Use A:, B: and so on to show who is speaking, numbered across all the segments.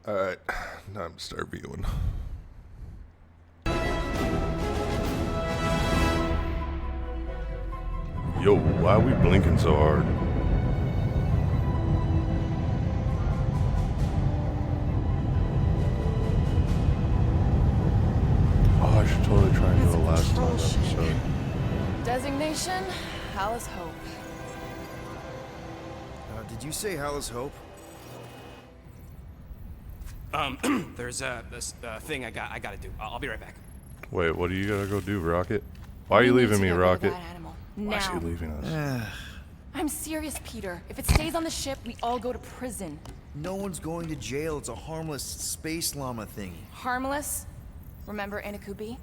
A: Alright, time to start viewing. Yo, why are we blinking so hard? Oh, I should totally try and do the last time episode.
B: Designation, Hallis Hope.
C: Did you say Hallis Hope?
D: There's this thing I gotta do. I'll be right back.
A: Wait, what do you gotta go do, Rocket? Why are you leaving me, Rocket? Why is she
B: Now.
A: leaving us?
B: I'm serious, Peter. If it stays on the ship, we all go to prison.
C: No one's going to jail. It's a harmless space llama thingy.
B: Harmless? Remember Inakubi?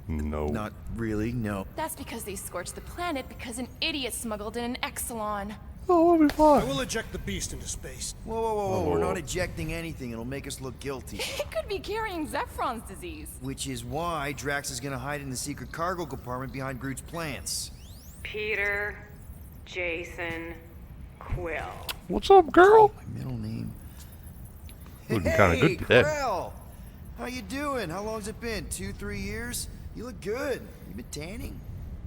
A: No.
C: Not really, no.
B: That's because they scorched the planet because an idiot smuggled in an Exelon.
A: Oh, we'll be
E: I
A: fine.
E: will eject the beast into space.
C: Whoa. We're not ejecting anything. It'll make us look guilty.
B: It could be carrying Zephron's disease.
C: Which is why Drax is gonna hide in the secret cargo compartment behind Groot's plants.
F: Peter, Jason, Quill.
A: What's up, girl?
C: My middle name.
A: Looking kinda good today.
C: Krell! How you doing? How long's it been? 2-3 years? You look good. You been tanning?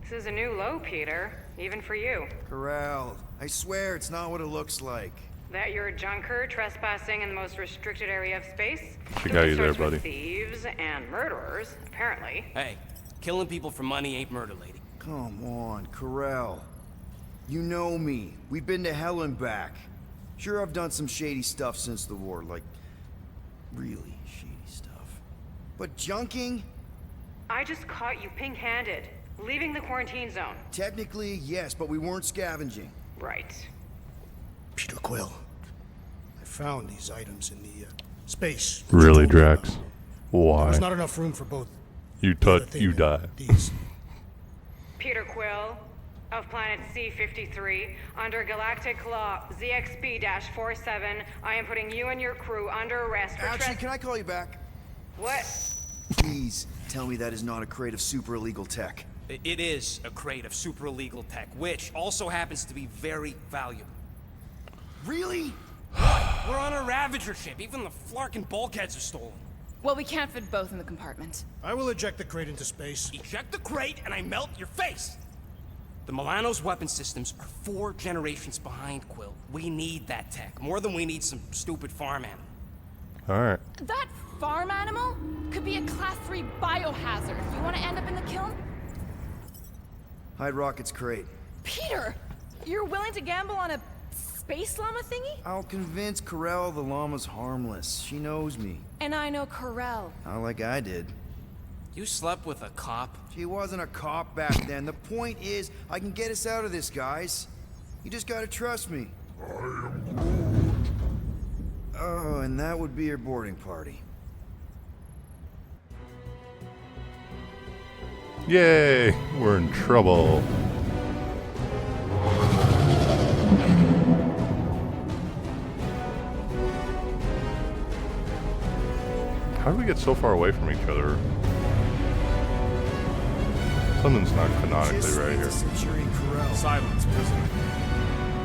F: This is a new low, Peter, even for you.
C: Corral. I swear it's not what it looks like.
F: That you're a junker trespassing in the most restricted area of space?
A: She got you there,
F: Sorts
A: buddy.
F: with thieves and murderers, apparently.
D: Hey, killing people for money ain't murder, lady.
C: Come on, Corral. You know me. We've been to hell and back. Sure, I've done some shady stuff since the war, like really shady stuff. But junking?
F: I just caught you pink-handed, leaving the quarantine zone.
C: Technically, yes, but we weren't scavenging.
F: Right.
E: Peter Quill. I found these items in the space.
A: Really,
E: control room.
A: Drax?
E: There
A: Why?
E: was not enough room for both.
A: You
E: the
A: touch,
E: thing
A: you
E: and
A: die.
E: These.
F: Peter Quill, of planet C-53, under Galactic Law ZXB-47, I am putting you and your crew under arrest for
C: Actually, can I call you back?
F: What?
C: Please tell me that is not a crate of super illegal tech.
D: It is a crate of super illegal tech, which also happens to be very valuable.
C: Really?
D: We're on a Ravager ship. Even the Flarkin bulkheads are stolen.
B: Well, we can't fit both in the compartment.
E: I will eject the crate into space.
D: Eject the crate and I melt your face. The Milano's weapon systems are 4 generations behind, Quill. We need that tech, more than we need some stupid farm animal.
A: Alright.
B: That farm animal could be a Class 3 biohazard. You want to end up in the kiln?
C: Hide Rocket's crate.
B: Peter, you're willing to gamble on a space llama thingy?
C: I'll convince Corral the llama's harmless. She knows me.
B: And I know Corel.
C: Not like I did.
D: You slept with a cop?
C: She wasn't a cop back then. The point is, I can get us out of this, guys. You just gotta trust me. Oh, and that would be your boarding party.
A: Yay! We're in trouble. How did we get so far away from each other? Something's not canonically right here.
C: Centurion Corral.
G: Silence, prisoner.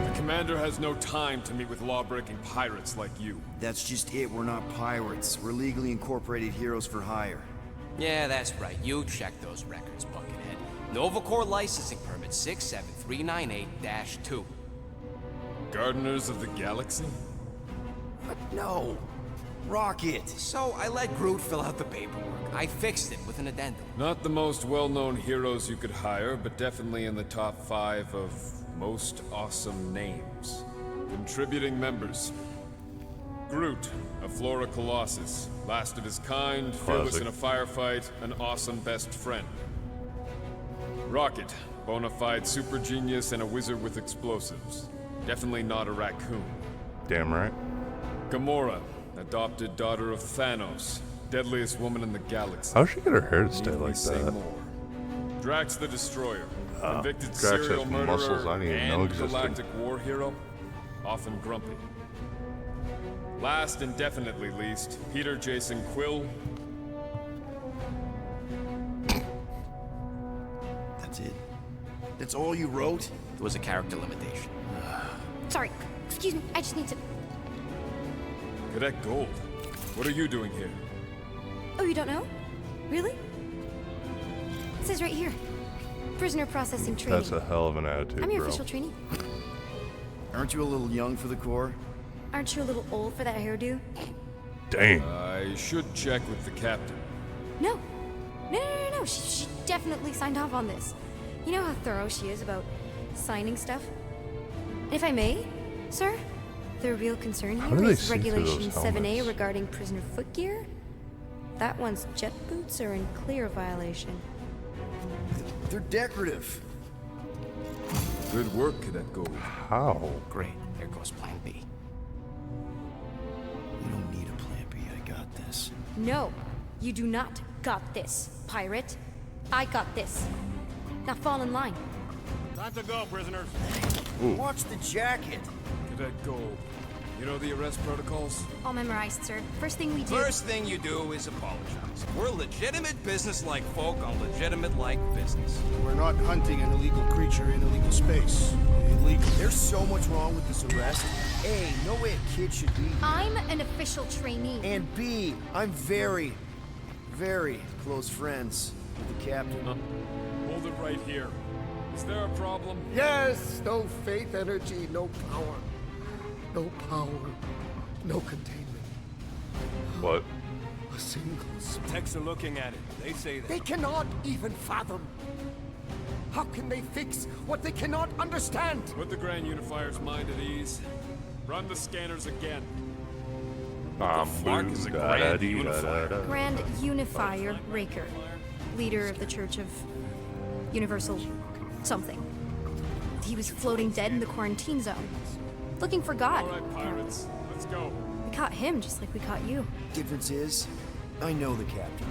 G: The commander has no time to meet with law-breaking pirates like you.
C: That's just it. We're not pirates. We're legally incorporated heroes for hire.
D: Yeah, that's right. You check those records, Buckethead. Novacore licensing permit 67398-2.
G: Gardeners of the Galaxy?
C: No. Rocket.
D: So I let Groot fill out the paperwork. I fixed it with an addendum.
G: Not the most well-known heroes you could hire, but definitely in the top 5 of most awesome names. Contributing members. Groot, a Flora Colossus. Last of his kind, fearless in a firefight, an awesome best friend. Rocket, bona fide super genius and a wizard with explosives. Definitely not a raccoon.
A: Damn right.
G: Gamora, adopted daughter of Thanos, deadliest woman in the galaxy.
A: How'd she get her hair to stay
G: Need we
A: like
G: say
A: that?
G: more? Drax the Destroyer, convicted
A: Drax
G: serial
A: has
G: murderer
A: muscles I didn't even know
G: and
A: existed.
G: galactic war hero, often grumpy. Last and definitely least, Peter Jason Quill.
C: That's it. That's all you wrote?
D: It was a character limitation.
H: Sorry, excuse me, I just need to...
G: Cadet Gold. What are you doing here?
H: Oh, you don't know? Really? It says right here. Prisoner processing training.
A: That's a hell of an attitude,
H: I'm your
A: bro.
H: official trainee.
C: Aren't you a little young for the Corps?
H: Aren't you a little old for that hairdo?
A: Dang.
G: I should check with the captain.
H: No. No. She definitely signed off on this. You know how thorough she is about signing stuff? And if I may, sir, the real concern
A: How do
H: here
A: they
H: is
A: see through those
H: Regulation 7A
A: helmets?
H: regarding prisoner footgear. That one's jet boots are in clear violation.
C: They're decorative.
G: Good work, Cadet Gold.
A: How?
D: Great. Here goes Plan B.
C: You don't need a plan B. I got this.
H: No, you do not got this, pirate. I got this. Now fall in line.
E: Time to go, prisoners.
C: Watch the jacket.
G: Cadet Gold. You know the arrest protocols?
H: All memorized, sir. First thing we do.
D: First thing you do is apologize. We're legitimate business-like folk on legitimate-like business.
E: We're not hunting an illegal creature in illegal space. Illegal.
C: There's so much wrong with this arrest. A, no way a kid should be here.
H: I'm an official trainee.
C: And B, I'm very, very close friends with the captain.
G: Hold it right here. Is there a problem?
I: Yes, no faith energy, no power. No power, no containment.
A: What?
I: A single spark.
D: Techs are looking at it. They say that.
I: They cannot even fathom. How can they fix what they cannot understand?
G: Put the Grand Unifier's mind at ease. Run the scanners again.
D: fuck is a Grand Unifier?
H: Grand Unifier Raker, leader of the Church of Universal something. He was floating dead in the quarantine zone, looking for God.
G: All right, pirates. Let's go.
H: We caught him just like we caught you.
C: Difference is, I know the captain.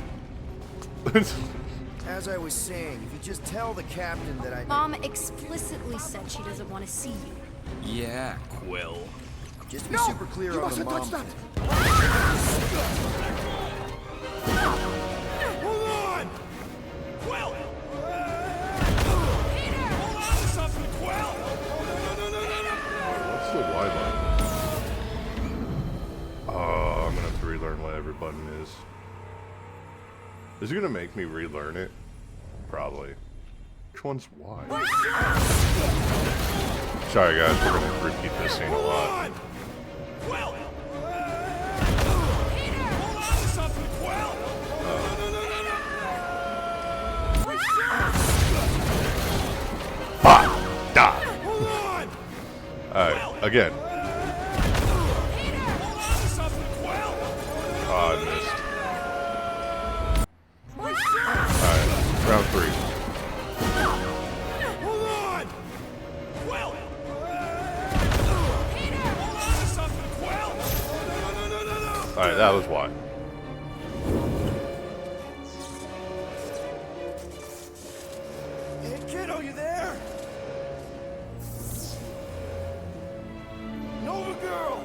C: As I was saying, if you just tell the captain that I...
H: Mom explicitly said she doesn't want to see you.
D: Yeah, Quill.
C: Just be super clear
I: You
C: on the
I: mustn't
C: mom.
I: touch that!
D: Hold on! Quill! Peter! Hold on to something, Quill!
A: What's the Y button? Oh, I'm gonna have to relearn what every button is. Is it gonna make me relearn it? Probably. Which one's Y? Sorry guys, we're gonna repeat this scene a lot.
D: Quill! Peter! Hold on to something, Quill!
A: Die!
D: Hold on!
A: Alright, again.
D: Peter! Hold on to something, Quill!
A: Oh, I missed. Alright, round 3.
D: Hold on! Quill! Peter! Hold on to something, Quill!
A: Alright, that was Y.
C: Hey, kiddo, you there? Nova girl!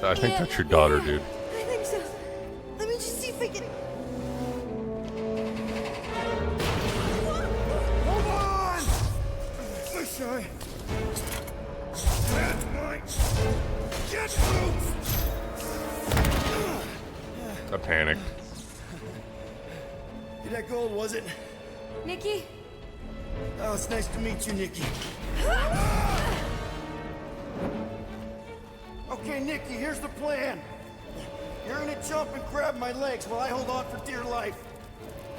A: I think that's your daughter, dude.
H: I think so. Let me just see if I can.
C: Hold on! Wish I... That's mine! Get moved!
A: I panicked.
C: That gold, was it?
H: Nikki?
C: Oh, it's nice to meet you, Nikki. Okay, Nikki, here's the plan. You're gonna jump and grab my legs while I hold on for dear life.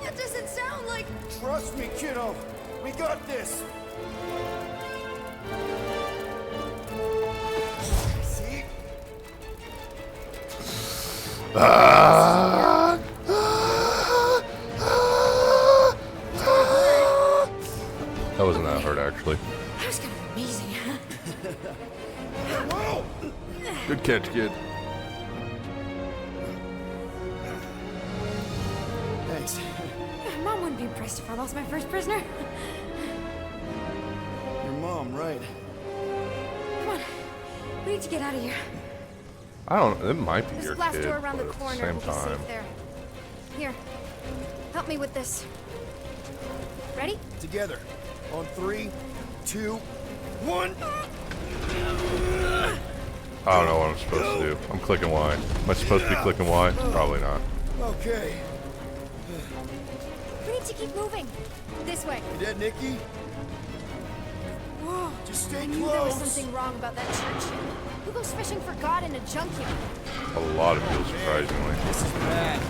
H: That doesn't sound like.
C: Trust me, kiddo. We got this. See?
A: That wasn't that hard, actually.
H: That was kind of amazing, huh?
C: Whoa!
A: Good catch, kid.
C: Thanks.
H: Mom wouldn't be impressed if I lost my first prisoner.
C: Your mom, right?
H: Come on. We need to get out of here.
A: I don't. It might be
H: There's
A: your
H: a glass
A: kid,
H: door around the
A: but at
H: corner.
A: the same
H: We'll be
A: time.
H: safe there. Here. Help me with this. Ready?
C: Together. On 3, 2, 1.
A: I don't know what I'm supposed to do. I'm clicking Y. Am I supposed to be clicking Y? Probably not.
C: Okay.
H: We need to keep moving. This way.
C: You dead, Nikki?
H: Whoa.
C: Just stay
H: I knew there was
C: close.
H: something wrong about that church. Who goes fishing for God in a junkyard?
A: A lot of people, surprisingly.
C: This is bad.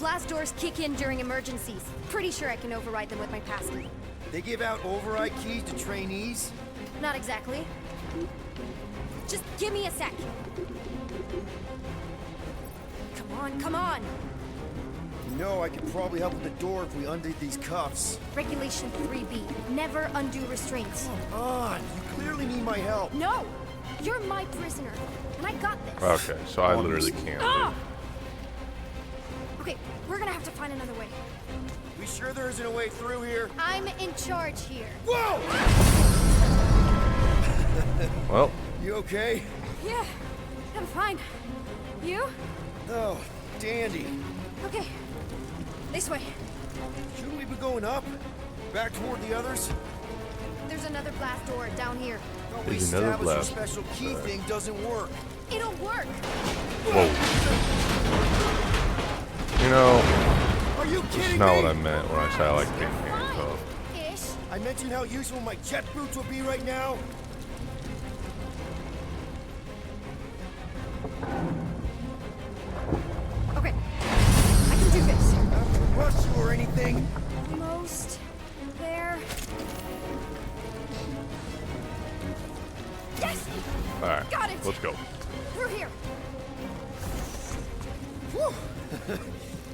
H: Blast doors kick in during emergencies. Pretty sure I can override them with my passkey.
C: They give out override keys to trainees?
H: Not exactly. Just give me a sec. Come on, come on.
C: You know, I could probably help with the door if we undid these cuffs.
H: Regulation 3B. Never undo restraints.
C: Come on, you clearly need my help.
H: No! You're my prisoner, and I got this.
A: Okay, so I literally can't.
H: Ah! Okay, we're gonna have to find another way.
C: We sure there isn't a way through here?
H: I'm in charge here.
C: Whoa!
A: Well,
C: You okay?
H: Yeah, I'm fine. You?
C: Oh, dandy.
H: Okay, this way.
C: Shouldn't we be going up? Back toward the others?
H: There's another blast door down here.
C: Thought we
A: There's another
C: established
A: blast.
C: your special key thing doesn't work.
H: It'll work.
A: whoa. You know,
C: Are you
A: it's
C: kidding
A: not
C: me?
A: what I meant when I say I like
H: You're
A: taking hands
H: fine.
A: off.
H: Ish.
C: I mentioned how useful my jet boots would be right now.
H: Okay, I can do this.
C: Not to rush you or anything.
H: Almost there. Yes!
A: Alright,
H: Got it.
A: let's go.
H: Through here.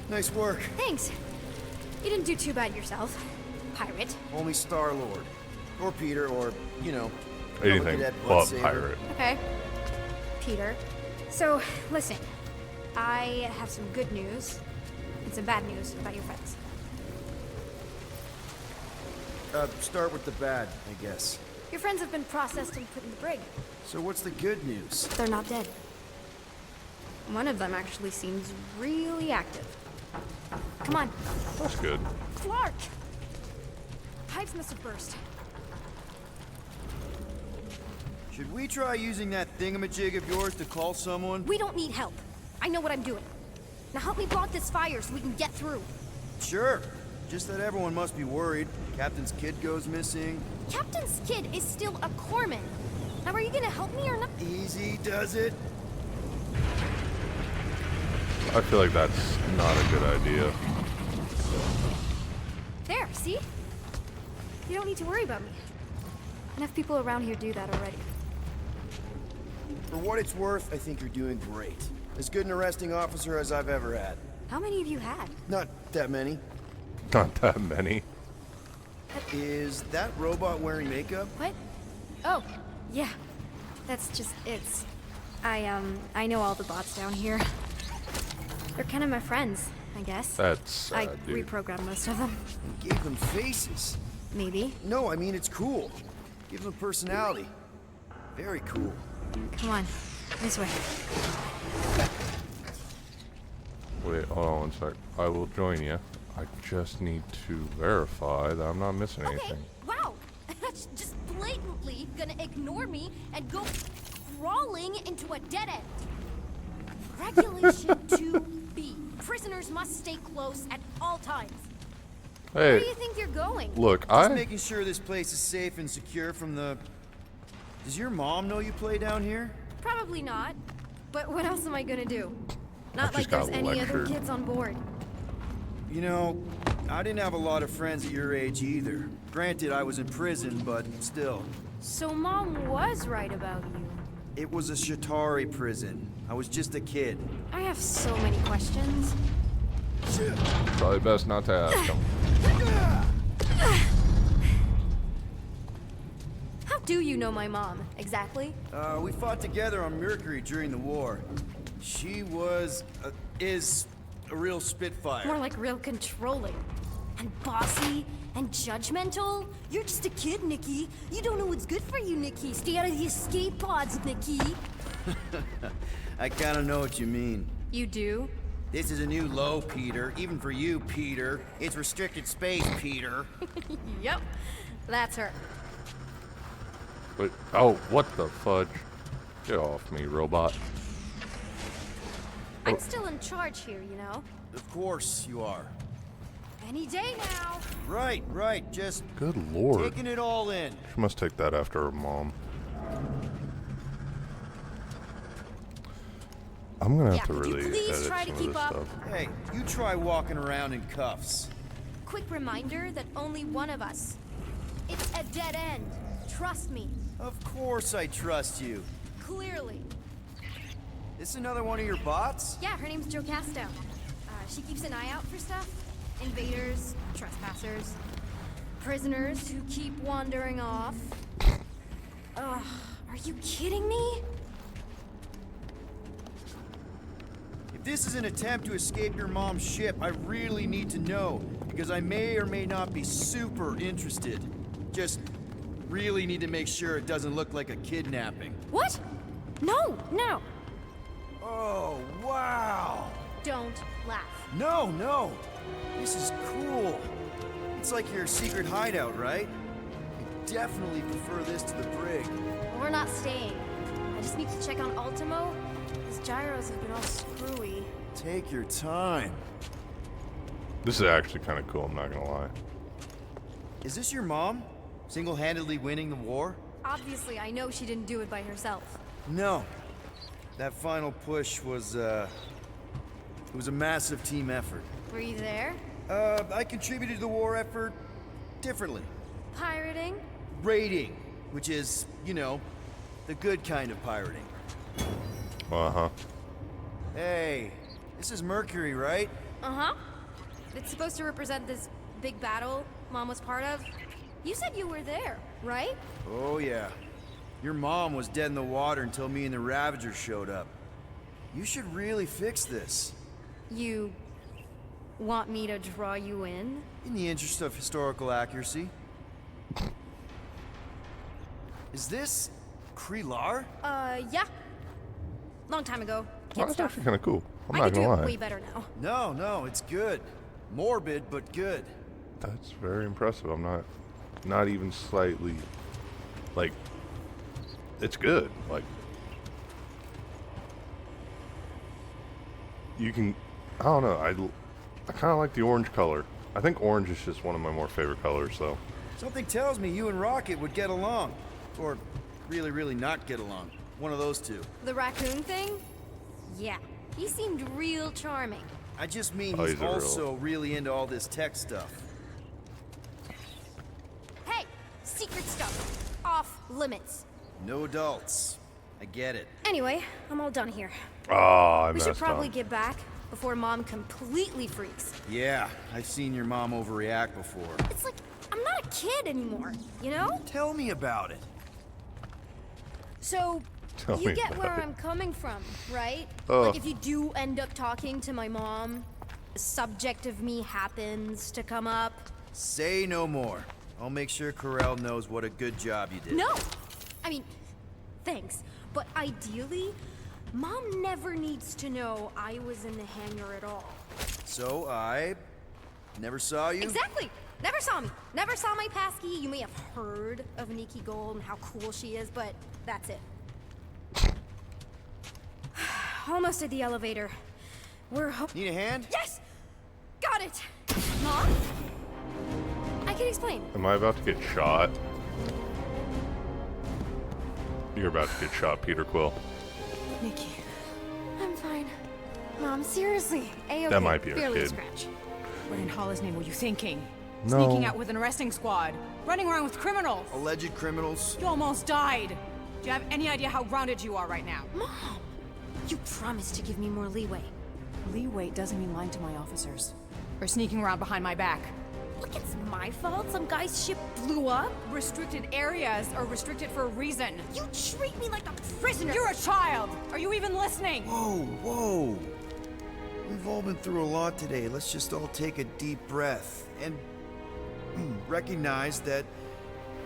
C: Nice work.
H: Thanks. You didn't do too bad yourself, pirate.
C: Only Star-Lord. Or Peter, or, you know.
A: Anything
C: Cadet
A: but
C: Bloodsaber.
A: pirate.
H: Okay. Peter. So, listen. I have some good news and some bad news about your friends.
C: Start with the bad, I guess.
H: Your friends have been processed and put in the brig.
C: So what's the good news?
H: They're not dead. One of them actually seems really active. Come on,
A: That's good.
H: Clark! Pipes must have burst.
C: Should we try using that thingamajig of yours to call someone?
H: We don't need help. I know what I'm doing. Now help me block this fire so we can get through.
C: Sure. Just that everyone must be worried. Captain's kid goes missing.
H: Captain's kid is still a corpsman. Now are you gonna help me or not?
C: Easy does it.
A: I feel like that's not a good idea.
H: There, see? You don't need to worry about me. Enough people around here do that already.
C: For what it's worth, I think you're doing great. As good an arresting officer as I've ever had.
H: How many of you had?
C: Not that many.
A: Not that many.
C: Is that robot wearing makeup?
H: What? Oh, yeah. That's just, I know all the bots down here. They're kind of my friends, I guess.
A: That's
H: I
A: dude.
H: reprogrammed most of them.
C: You gave them faces.
H: Maybe.
C: No, I mean it's cool. Gives them personality. Very cool.
H: Come on, this way.
A: Wait, hold on one sec. I will join you. I just need to verify that I'm not missing
H: Okay,
A: anything.
H: wow. That's just blatantly gonna ignore me and go crawling into a dead end. Regulation 2B. Prisoners must stay close at all times. Where do
A: Hey,
H: you think you're going?
A: look,
C: Just
A: I
C: making sure this place is safe and secure from the... Does your mom know you play down here?
H: Probably not. But what else am I gonna do? Not
A: just
H: like there's
A: got
H: any other
A: lectured.
H: kids on board.
C: You know, I didn't have a lot of friends at your age either. Granted, I was in prison, but still.
H: So Mom was right about you.
C: It was a Shatari prison. I was just a kid.
H: I have so many questions.
A: probably best not to ask him.
H: How do you know my mom, exactly?
C: We fought together on Mercury during the war. She was, is a real spitfire.
H: More like real controlling. And bossy and judgmental. You're just a kid, Nikki. You don't know what's good for you, Nikki. Stay out of the escape pods, Nikki.
C: I kinda know what you mean.
H: You do?
C: This is a new low, Peter. Even for you, Peter. It's restricted space, Peter.
H: Yep. That's her.
A: Wait, oh, what the fudge? Get off me, robot.
H: I'm still in charge here, you know?
C: Of course you are.
H: Any day now.
C: Right, just
A: Good lord.
C: taking it all in.
A: She must take that after her mom. I'm gonna have to
H: Yeah, could you
A: really
H: please
A: edit
H: try to
A: some of
H: keep
A: this
H: up?
A: stuff.
C: Hey, you try walking around in cuffs.
H: Quick reminder that only one of us. It's a dead end. Trust me.
C: Of course I trust you.
H: Clearly.
C: This another one of your bots?
H: Yeah, her name's Joe Casto. She keeps an eye out for stuff. Invaders, trespassers, prisoners who keep wandering off. Ugh, are you kidding me?
C: If this is an attempt to escape your mom's ship, I really need to know, because I may or may not be super interested. Just really need to make sure it doesn't look like a kidnapping.
H: What? No.
C: Oh, wow!
H: Don't laugh.
C: No! This is cool. It's like your secret hideout, right? I definitely prefer this to the brig.
H: Well, we're not staying. I just need to check on Ultimo. His gyros have been all screwy.
C: Take your time.
A: This is actually kind of cool, I'm not gonna lie.
C: Is this your mom? Single-handedly winning the war?
H: Obviously, I know she didn't do it by herself.
C: No. That final push was, it was a massive team effort.
H: Were you there?
C: I contributed to the war effort differently.
H: Pirating?
C: Raiding, which is, you know, the good kind of pirating.
A: Uh-huh.
C: Hey, this is Mercury, right?
H: Uh-huh. It's supposed to represent this big battle Mom was part of. You said you were there, right?
C: Oh, yeah. Your mom was dead in the water until me and the Ravagers showed up. You should really fix this.
H: You want me to draw you in?
C: In the interest of historical accuracy. Is this Krelar?
H: Yeah. Long time ago.
A: Oh,
H: Kid
A: that's
H: stuff.
A: actually kind of cool. I'm
H: I
A: not
H: could do
A: gonna
H: it way
A: lie.
H: better now.
C: No, it's good. Morbid, but good.
A: That's very impressive. I'm not even slightly, like, it's good. Like, you can, I don't know, I kind of like the orange color. I think orange is just one of my more favorite colors, though.
C: Something tells me you and Rocket would get along. Or really, really not get along. One of those two.
H: The raccoon thing? Yeah. He seemed real charming.
C: I just mean
A: Oh,
C: he's
A: he's a real-
C: also really into all this tech stuff.
H: Hey! Secret stuff. Off limits.
C: No adults. I get it.
H: Anyway, I'm all done here.
A: Oh, I
H: We
A: messed
H: should probably
A: up.
H: get back before Mom completely freaks.
C: Yeah, I've seen your mom overreact before.
H: It's like, I'm not a kid anymore, you know?
C: Tell me about it.
H: So,
A: Tell
H: you
A: me
H: get
A: about
H: where
A: it.
H: I'm coming from, right?
A: Ugh.
H: Like if you do end up talking to my mom, the subject of me happens to come up.
C: Say no more. I'll make sure Corell knows what a good job you did.
H: No! I mean, thanks. But ideally, Mom never needs to know I was in the hangar at all.
C: So I never saw you?
H: Exactly! Never saw me. Never saw my passkey. You may have heard of Nikki Gold and how cool she is, but that's it. Almost at the elevator. We're
C: Need a hand?
H: Yes! Got it! Mom? I can explain.
A: Am I about to get shot? You're about to get shot, Peter Quill.
B: Nikki.
H: I'm fine. Mom, seriously. A-okay.
A: That might be our
H: Barely a
A: kid.
H: scratch.
B: What in Hollis' name were you thinking?
A: No.
B: Sneaking out with an arresting squad. Running around with criminals.
C: Alleged criminals?
B: You almost died. Do you have any idea how grounded you are right now?
H: Mom! You promised to give me more leeway.
B: Leeway doesn't mean lying to my officers. Or sneaking around behind my back.
H: Look, it's my fault some guy's ship blew up.
B: Restricted areas are restricted for a reason.
H: You treat me like a prisoner.
B: You're a child! Are you even listening?
C: Whoa. We've all been through a lot today. Let's just all take a deep breath and recognize that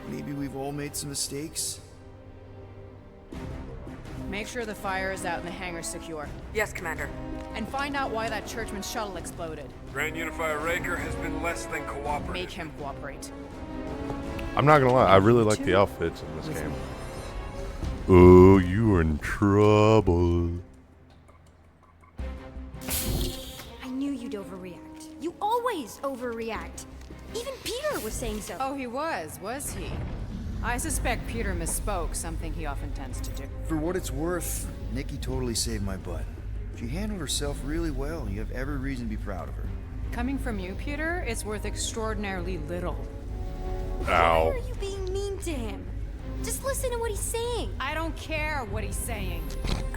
C: maybe we've all made some mistakes.
B: Make sure the fire is out and the hangar's secure.
J: Yes, Commander.
B: And find out why that churchman's shuttle exploded.
K: Grand Unifier Raker has been less than cooperative.
B: Make him cooperate.
A: I'm not gonna lie, I really like the outfits in this game. Oh, you are in trouble.
H: I knew you'd overreact. You always overreact. Even Peter was saying so.
F: Oh, he was he? I suspect Peter misspoke, something he often tends to do.
C: For what it's worth, Nikki totally saved my butt. She handled herself really well. You have every reason to be proud of her.
F: Coming from you, Peter, it's worth extraordinarily little.
H: Why
A: Ow.
H: are you being mean to him? Just listen to what he's saying.
F: I don't care what he's saying.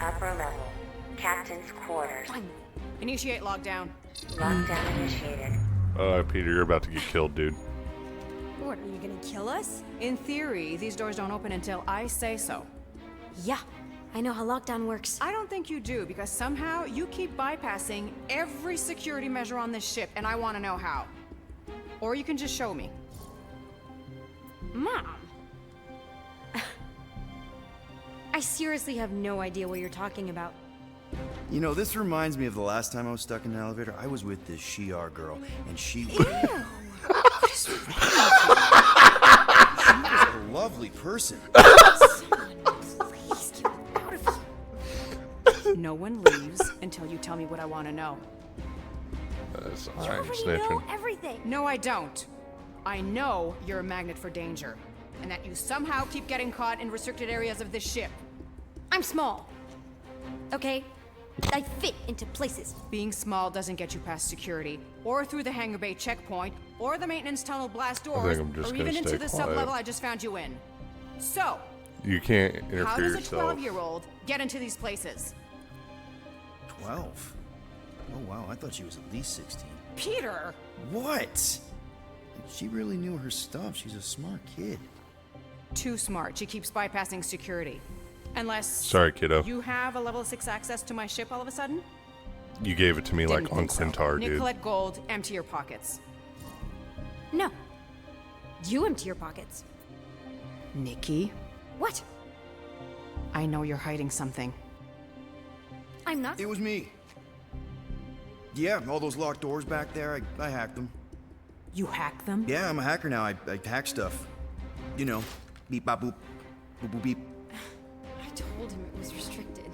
J: Upper level. Captain's quarters.
F: Initiate lockdown.
J: Lockdown initiated.
A: Peter, you're about to get killed, dude.
H: What, are you gonna kill us?
F: In theory, these doors don't open until I say so.
H: Yeah, I know how lockdown works.
F: I don't think you do, because somehow you keep bypassing every security measure on this ship, and I want to know how. Or you can just show me.
H: Mom! I seriously have no idea what you're talking about.
C: You know, this reminds me of the last time I was stuck in an elevator. I was with this Shi'ar girl, and she was a lovely person.
H: Please get out of here.
F: No one leaves until you tell me what I want to know.
A: That's
H: You
A: alright,
H: already
A: snitching.
H: know everything.
F: No, I don't. I know you're a magnet for danger, and that you somehow keep getting caught in restricted areas of this ship.
H: I'm small. Okay? I fit into places.
F: Being small doesn't get you past security, or through the hangar bay checkpoint, or the maintenance tunnel blast doors,
A: I'm just
F: or
A: gonna
F: even into
A: stay
F: the
A: quiet.
F: sub-level I just found you in. So,
A: You can't
F: how
A: interfere
F: does a
A: yourself.
F: 12-year-old get into these places?
C: 12? Oh, wow, I thought she was at least 16.
F: Peter!
C: What? She really knew her stuff. She's a smart kid.
F: Too smart. She keeps bypassing security. Unless...
A: Sorry, kiddo.
F: You have a level 6 access to my ship all of a sudden?
A: You gave it to me like
F: Didn't
A: on
F: think so.
A: Clintar, dude.
F: Nicolette Gold, empty your pockets.
H: No. You empty your pockets.
F: Nikki,
H: What?
F: I know you're hiding something.
H: I'm not.
C: It was me. Yeah, all those locked doors back there, I hacked them.
F: You hack them?
C: Yeah, I'm a hacker now. I hack stuff. You know, beep, bop, boop, boop, boop, beep.
H: I told him it was restricted.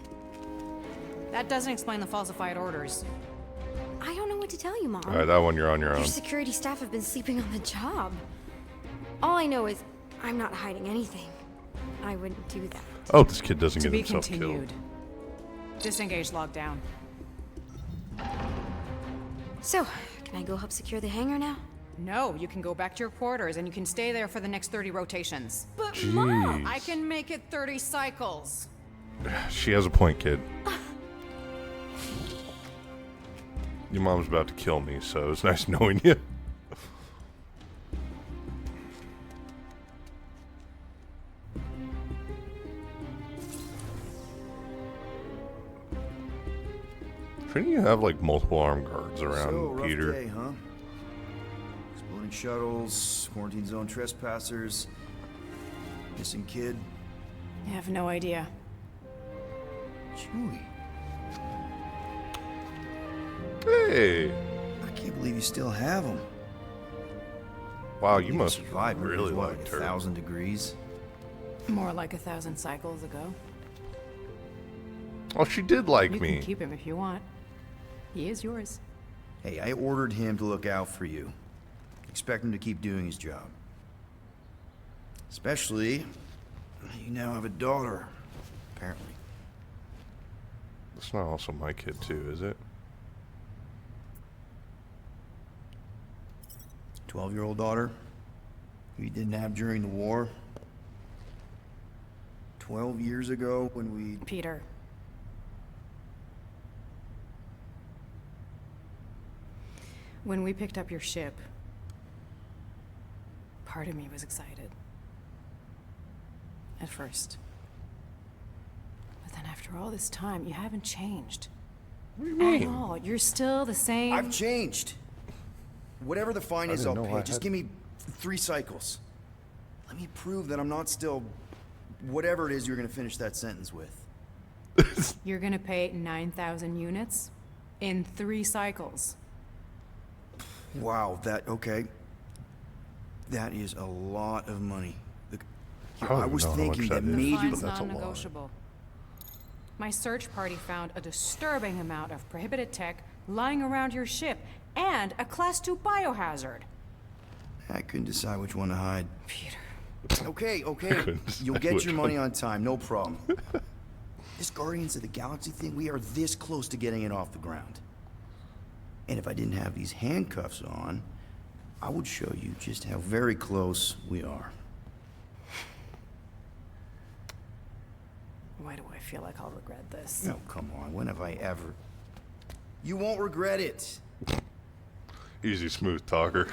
F: That doesn't explain the falsified orders.
H: I don't know what to tell you, Mom.
A: Alright, that one you're on your own.
H: Your security staff have been sleeping on the job. All I know is I'm not hiding anything. I wouldn't do that.
A: Oh, this kid doesn't
F: To
A: get
F: be
A: himself
F: continued.
A: killed.
F: Disengage lockdown.
H: So, can I go help secure the hangar now?
F: No, you can go back to your quarters and you can stay there for the next 30 rotations. But
A: Jeez.
F: I can make it 30 cycles.
A: She has a point, kid. Your mom's about to kill me, so it's nice knowing you. Shouldn't you have like multiple armed guards around
C: So, rough
A: Peter?
C: day, huh? Exploding shuttles, quarantine zone trespassers, missing kid.
F: I have no idea.
C: Chewie,
A: Hey!
C: I can't believe you still have them.
A: Wow, you must
C: survive.
A: really
C: what,
A: like
C: like
A: her.
C: 1,000 degrees.
F: More like 1,000 cycles ago.
A: Oh, she did like
F: You
A: me.
F: can keep him if you want. He is yours.
C: Hey, I ordered him to look out for you. Expect him to keep doing his job. Especially, you now have a daughter, apparently.
A: That's not also my kid too, is it?
C: 12-year-old daughter, who you didn't have during the war. 12 years ago when we...
F: Peter. When we picked up your ship, part of me was excited. At first. But then after all this time, you haven't changed.
A: What do you mean?
F: At all. You're still the same.
C: I've changed. Whatever the fine is, I'll
A: didn't know
C: pay.
A: I
C: Just
A: had-
C: give me 3 cycles. Let me prove that I'm not still... whatever it is you're gonna finish that sentence with.
F: You're gonna pay 9,000 units in 3 cycles.
C: Wow, okay. That is a lot of money. Look,
A: I don't
C: I
A: even
C: was
A: know how
C: thinking
A: much
C: that
A: that is,
C: maybe-
A: but
L: Fine's
A: that's a lot.
L: non-negotiable. My search party found a disturbing amount of prohibited tech lying around your ship and a Class 2 biohazard.
C: I couldn't decide which one to hide.
L: Peter.
C: Okay, okay.
A: couldn't decide
C: You'll get
A: which
C: your money
A: one.
C: on time, no problem. This Guardians of the Galaxy thing, we are this close to getting it off the ground. And if I didn't have these handcuffs on, I would show you just how very close we are.
L: Why do I feel like I'll regret this?
C: No, come on, when have I ever? You won't regret it.
A: Easy, smooth talker.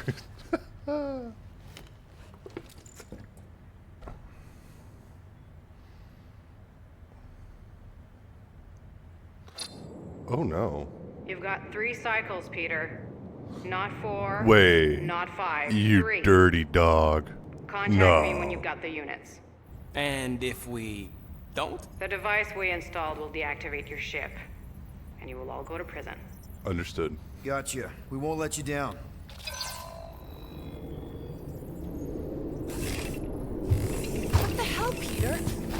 A: Oh no.
F: You've got 3 cycles, Peter. Not 4.
A: Wait.
F: Not 5.
A: You
F: 3.
A: dirty dog.
F: Contact me when you've got the units.
D: And if we don't?
F: The device we installed will deactivate your ship, and you will all go to prison.
A: Understood.
C: Gotcha. We won't let you down.
B: What the hell, Peter?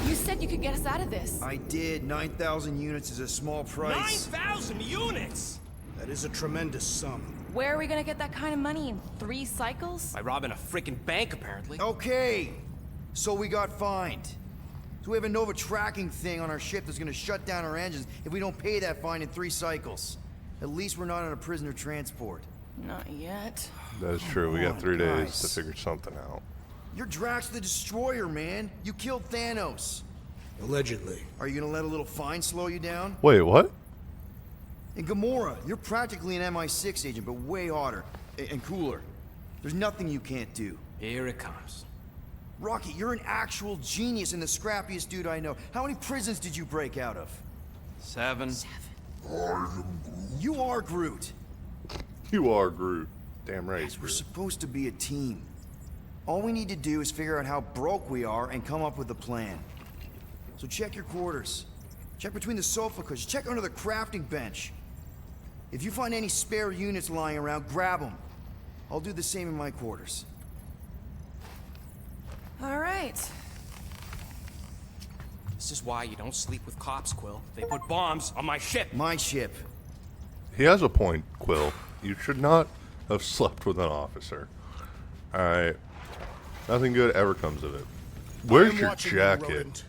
B: You said you could get us out of this.
C: I did. 9,000 units is a small price.
D: 9,000 units!
E: That is a tremendous sum.
B: Where are we gonna get that kind of money in 3 cycles?
D: By robbing a freaking bank, apparently.
C: Okay. So we got fined. So we have a Nova tracking thing on our ship that's gonna shut down our engines if we don't pay that fine in 3 cycles. At least we're not on a prisoner transport.
B: Not yet.
A: That is true. We got
C: on,
A: 3 days
C: guys.
A: to figure something out.
C: You're Drax the Destroyer, man. You killed Thanos.
E: Allegedly.
C: Are you gonna let a little fine slow you down?
A: Wait, what?
C: And Gamora, you're practically an MI6 agent, but way hotter and cooler. There's nothing you can't do.
D: Here it comes.
C: Rocky, you're an actual genius and the scrappiest dude I know. How many prisons did you break out of?
D: 7.
C: You are Groot.
A: You are Groot. Damn right.
C: Guys, we're
A: Groot.
C: supposed to be a team. All we need to do is figure out how broke we are and come up with a plan. So check your quarters. Check between the sofa cushions. Check under the crafting bench. If you find any spare units lying around, grab them. I'll do the same in my quarters.
B: All right.
D: This is why you don't sleep with cops, Quill. They put bombs on my ship.
C: My ship.
A: He has a point, Quill. You should not have slept with an officer. Alright. Nothing good ever comes of it. Where's
E: I am
A: your
E: watching you,
A: jacket?
E: rodent.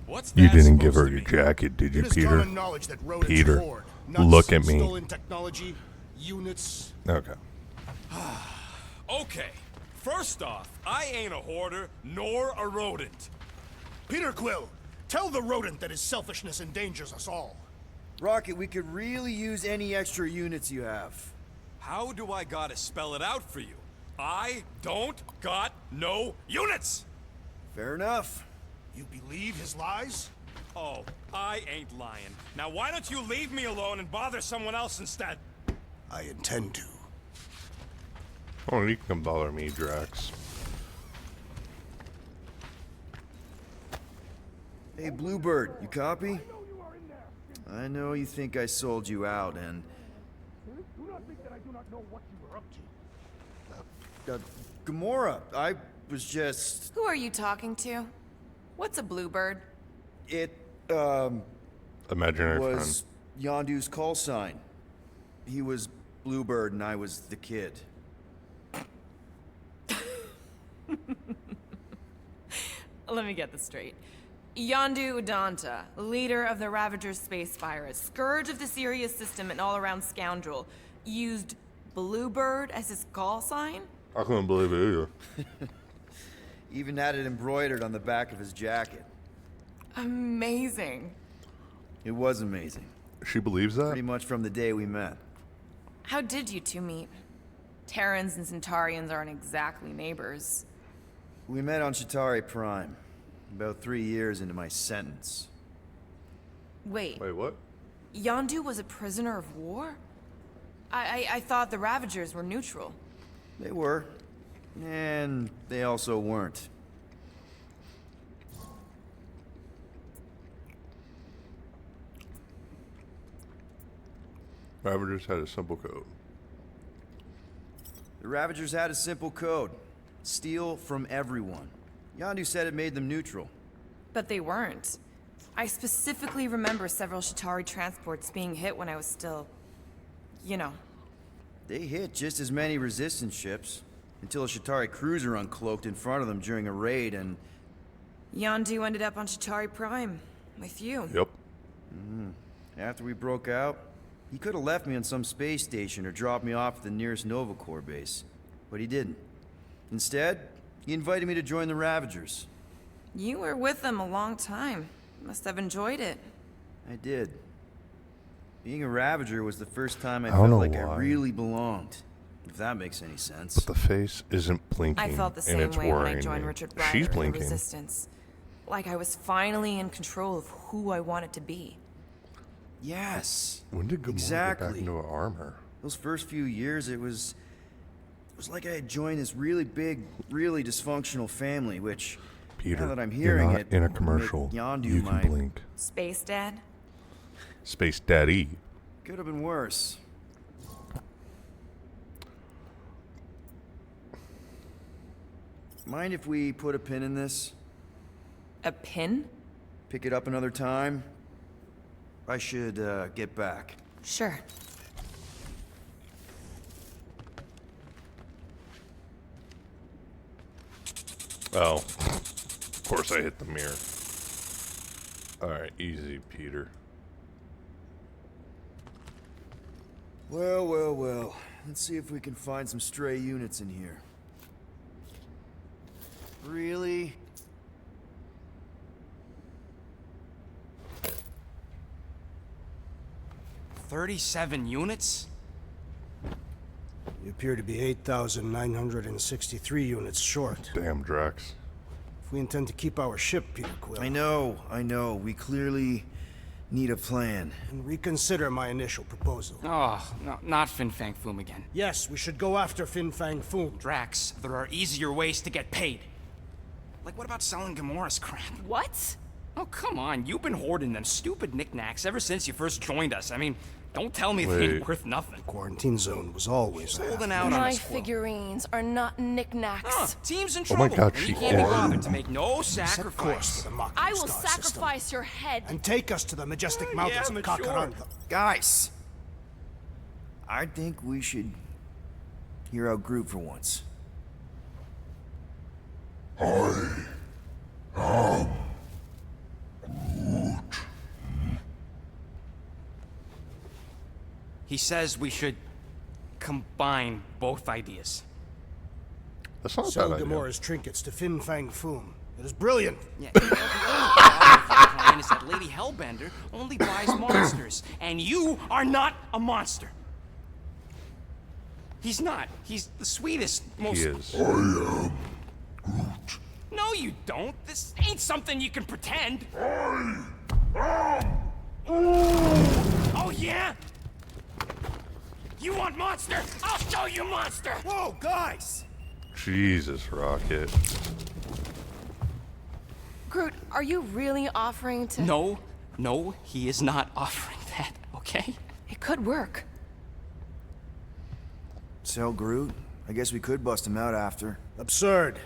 D: What's
A: You
D: that
A: didn't give
D: supposed
A: her
D: to
A: your
D: be?
A: jacket, did you,
E: It is
A: Peter?
E: common knowledge that rodents
A: Peter,
E: hoard nuts,
A: look at me.
E: Stolen technology, units.
A: Okay.
K: Okay, first off, I ain't a hoarder nor a rodent.
E: Peter Quill, tell the rodent that his selfishness endangers us all.
C: Rocket, we could really use any extra units you have.
K: How do I gotta spell it out for you? I don't got no units!
C: Fair enough.
E: You believe his lies?
K: Oh, I ain't lying. Now why don't you leave me alone and bother someone else instead?
E: I intend to.
A: Oh, you can come bother me, Drax.
C: Hey, Bluebird, you copy? I know you think I sold you out, and...
E: Do not think that I do not know what you were up to.
C: Gamora, I was just...
B: Who are you talking to? What's a bluebird?
C: It,
A: Imaginary
C: was Yondu's call sign. He was Bluebird and I was the kid.
B: Let me get this straight. Yondu Udanta, leader of the Ravager's space virus, scourge of the Sirius system and all-around scoundrel, used Bluebird as his call sign?
A: I couldn't believe it either.
C: Even had it embroidered on the back of his jacket.
B: Amazing.
C: It was amazing.
A: She believes that?
C: Pretty much from the day we met.
B: How did you two meet? Terrans and Centaurians aren't exactly neighbors.
C: We met on Chitauri Prime, about 3 years into my sentence.
B: Wait,
A: Wait, what?
B: Yondu was a prisoner of war? I thought the Ravagers were neutral.
C: They were. And they also weren't.
A: Ravagers had a simple code.
C: The Ravagers had a simple code. Steal from everyone. Yondu said it made them neutral.
B: But they weren't. I specifically remember several Shatari transports being hit when I was still... you know.
C: They hit just as many resistance ships, until a Shatari cruiser uncloaked in front of them during a raid and...
B: Yondu ended up on Shatari Prime, with you.
A: Yep.
C: After we broke out, he could have left me on some space station or dropped me off at the nearest Nova Corps base. But he didn't. Instead, he invited me to join the Ravagers.
B: You were with them a long time. Must have enjoyed it.
C: I did. Being a Ravager was the first time I
A: don't
C: felt
A: know
C: like
A: why.
C: I really belonged. If that makes any sense.
A: But the face isn't blinking,
B: I felt the
A: and
B: same
A: it's
B: way when I
A: worrying
B: joined
A: me.
B: Richard Ryder
A: She's
B: in the
A: blinking.
B: Resistance. Like I was finally in control of who I wanted to be.
C: Yes.
A: When did Gamora get
C: exactly.
A: back into her armor?
C: Those first few years, it was like I had joined this really big, really dysfunctional family, which,
A: Peter,
C: now that I'm
A: you're
C: hearing
A: not
C: it,
A: in a
C: make
A: commercial.
C: Yondu
A: You
C: my...
A: can blink.
B: Space Dad?
A: Space Daddy.
C: Could have been worse. Mind if we put a pin in this?
B: A pin?
C: Pick it up another time? I should, get back.
B: Sure.
A: Oh. Of course I hit the mirror. Alright, easy, Peter.
C: Well, well, well. Let's see if we can find some stray units in here. Really?
D: $37 units?
E: You appear to be 8,963 units short.
A: Damn, Drax.
E: If we intend to keep our ship, Peter Quill,
C: I know. We clearly need a plan.
E: and reconsider my initial proposal.
D: Oh, no, not Fin Fang Foom again.
E: Yes, we should go after Fin Fang Foom.
D: Drax, there are easier ways to get paid. Like, what about selling Gamora's crap?
B: What?
D: Oh, come on. You've been hoarding them stupid knickknacks ever since you first joined us. I mean, don't tell me they
A: Wait.
D: ain't worth nothing.
E: Quarantine zone was always there.
D: Holding out on
B: My
D: us, Quill.
B: figurines are not knickknacks.
D: Team's in
A: Oh my
D: trouble.
A: God,
D: and
A: she
D: you can't be
A: is.
D: bothered to make no
E: Set course
D: sacrifice.
E: to the Mocking
B: I will
E: Star system,
B: sacrifice your head.
E: and take us to the majestic mountains
D: yeah,
E: of
D: but sure.
E: Kakaranda.
C: Guys! I think we should hear out Groot for once.
D: He says we should combine both ideas.
A: That's not a
E: Sell
A: bad idea.
E: Gamora's trinkets to Fin Fang Foom. It is brilliant.
D: Yeah, the only problem with your plan is that Lady Hellbender only buys monsters, and you are not a monster. He's not. He's the sweetest, most...
A: He is.
D: No, you don't. This ain't something you can pretend. Oh, yeah? You want monster? I'll show you monster!
C: Whoa, guys!
A: Jesus, Rocket.
B: Groot, are you really offering to...
D: No, he is not offering that, okay?
B: It could work.
C: Sell Groot? I guess we could bust him out after.
E: Absurd.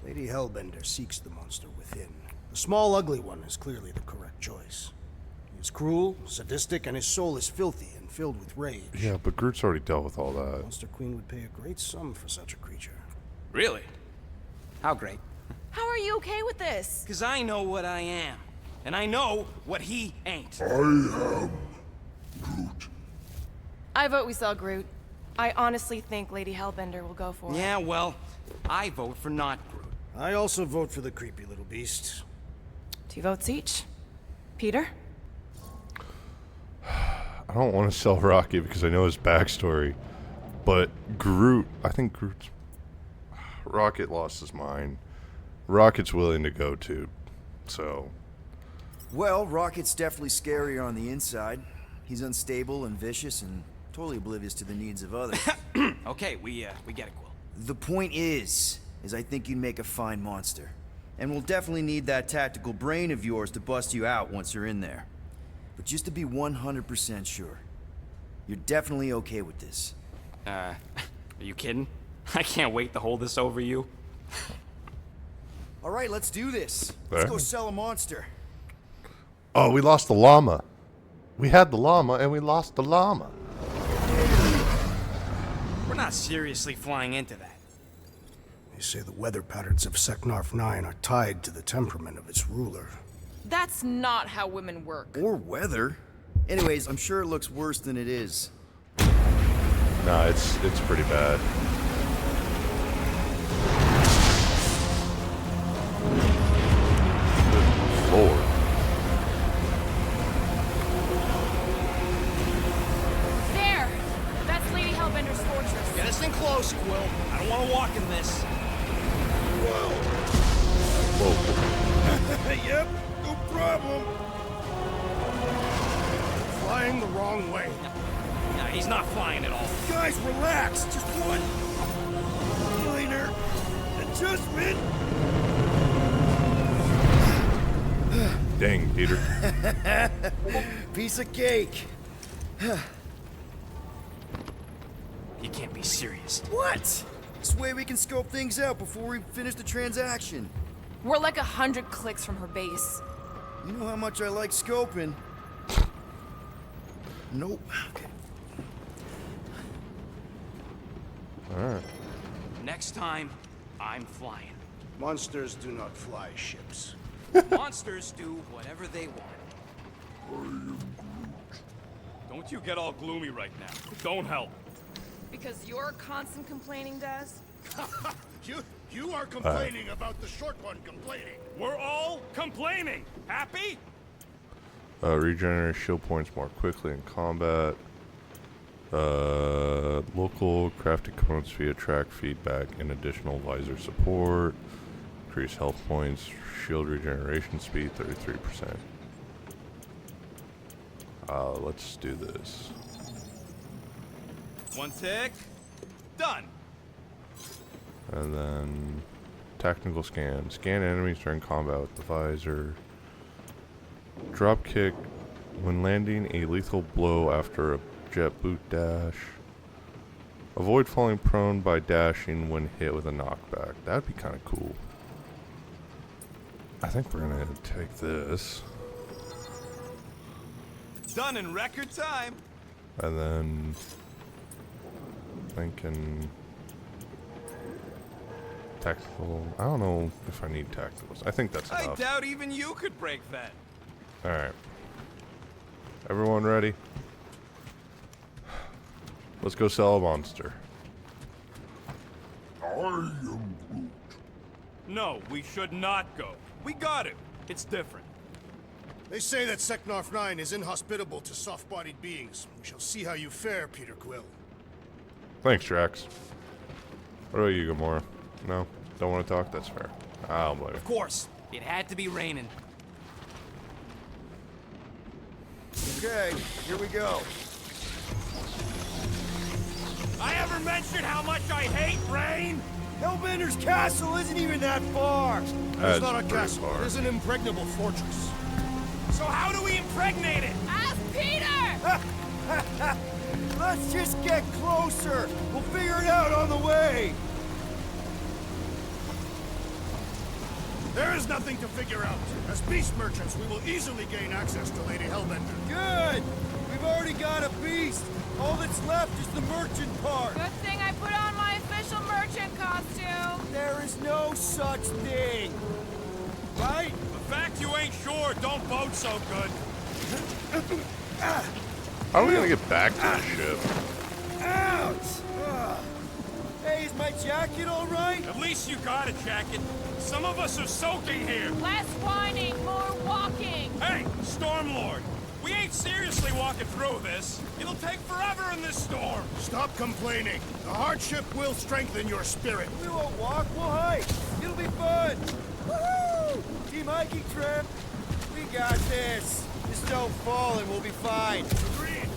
E: Lady Hellbender seeks the monster within. The small, ugly one is clearly the correct choice. He is cruel, sadistic, and his soul is filthy and filled with rage.
A: Yeah, but Groot's already dealt with all that.
E: Monster Queen would pay a great sum for such a creature.
D: Really? How great?
B: How are you okay with this?
D: Because I know what I am. And I know what he ain't.
B: I vote we sell Groot. I honestly think Lady Hellbender will go for it.
D: Yeah, well, I vote for not Groot.
E: I also vote for the creepy little beast.
B: 2 votes each. Peter?
A: I don't want to sell Rocket because I know his backstory. But Groot, I think Groot's... Rocket lost his mind. Rocket's willing to go too. So...
C: Well, Rocket's definitely scarier on the inside. He's unstable and vicious and totally oblivious to the needs of others.
D: Okay, we get it, Quill.
C: The point is I think you'd make a fine monster. And we'll definitely need that tactical brain of yours to bust you out once you're in there. But just to be 100% sure, you're definitely okay with this.
D: Are you kidding? I can't wait to hold this over you.
C: All right, let's do this. Let's
A: There.
C: go sell a monster.
A: Oh, we lost the llama. We had the llama and we lost the llama.
D: We're not seriously flying into that.
E: They say the weather patterns of Seknarf 9 are tied to the temperament of its ruler.
B: That's not how women work.
C: Or weather. Anyways, I'm sure it looks worse than it is.
A: Nah, it's pretty bad. Good Lord.
B: There! That's Lady Hellbender's fortress.
D: Get us in close, Quill. I don't want to walk in this.
A: Whoa.
E: Yep, no problem. Flying the wrong way.
D: No, he's not flying at all.
E: Guys, relax. Just one minor adjustment.
A: Dang, Peter.
C: Piece of cake.
D: You can't be serious.
C: What? This way we can scope things out before we finish the transaction.
B: We're like 100 clicks from her base.
C: You know how much I like scoping. Nope. Okay.
A: Alright.
D: Next time, I'm flying.
E: Monsters do not fly ships.
D: Monsters do whatever they want.
K: Don't you get all gloomy right now. Don't help.
B: Because your constant complaining does?
I: You are complaining about the short one complaining.
K: We're all complaining. Happy?
A: Regenerate shield points more quickly in combat. Local crafted components via track feedback and additional visor support. Increase health points, shield regeneration speed 33%. Let's do this.
K: One tick. Done.
A: And then tactical scan. Scan enemies during combat with the visor. Drop kick when landing a lethal blow after a jet boot dash. Avoid falling prone by dashing when hit with a knockback. That'd be kind of cool. I think we're gonna take this.
K: Done in record time.
A: And then thinking tactical. I don't know if I need tacticals. I think that's
K: I
A: enough.
K: doubt even you could break that.
A: Alright. Everyone ready? Let's go sell a monster.
K: No, we should not go. We got it. It's different.
E: They say that Seknarf 9 is inhospitable to soft-bodied beings. We shall see how you fare, Peter Quill.
A: Thanks, Drax. What about you, Gamora? No? Don't want to talk? That's fair. I'll blame you.
D: Of course, it had to be raining.
C: Okay, here we go.
K: I ever mentioned how much I hate rain?
C: Hellbender's castle isn't even that far.
A: That's
E: It's not a
A: pretty
E: castle.
A: far.
E: It is an impregnable fortress.
K: So how do we impregnate it?
B: Ask Peter!
C: Let's just get closer. We'll figure it out on the way.
I: There is nothing to figure out. As beast merchants, we will easily gain access to Lady Hellbender.
C: Good. We've already got a beast. All that's left is the merchant part.
B: Good thing I put on my official merchant costume.
C: There is no such thing. Right?
K: The fact you ain't sure don't bode so good.
A: How are we gonna get back to the ship?
C: Ouch! Hey, is my jacket all right?
K: At least you got a jacket. Some of us are soaking here.
B: Less whining, more walking.
K: Hey, Stormlord. We ain't seriously walking through this. It'll take forever in this storm.
I: Stop complaining. The hardship will strengthen your spirit.
C: We won't walk, we'll hike. It'll be fun. Woohoo! Team hiking trip. We got this. Just don't fall and we'll be fine.
I: Agreed.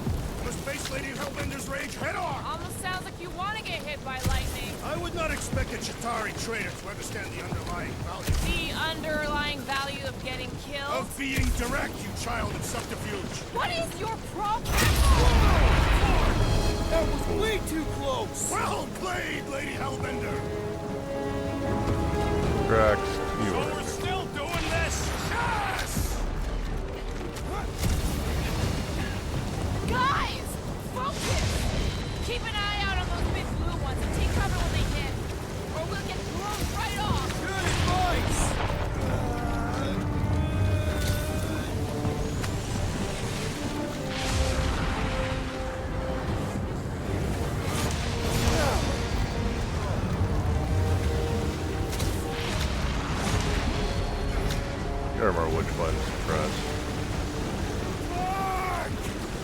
I: Let's face Lady Hellbender's rage head on.
B: Almost sounds like you want to get hit by lightning.
I: I would not expect a Chitauri trader to understand the underlying value.
B: The underlying value of getting killed.
I: Of being direct, you child of subterfuge.
B: What is your problem?
C: That was way too close.
I: Well played, Lady Hellbender.
A: Drax, you
K: So
A: are.
K: we're still doing this? Yes!
B: Guys! Focus! Keep an eye out on those big blue ones and take cover when they hit. Or we'll get blown right off.
C: Good advice!
A: I don't remember which buttons to press.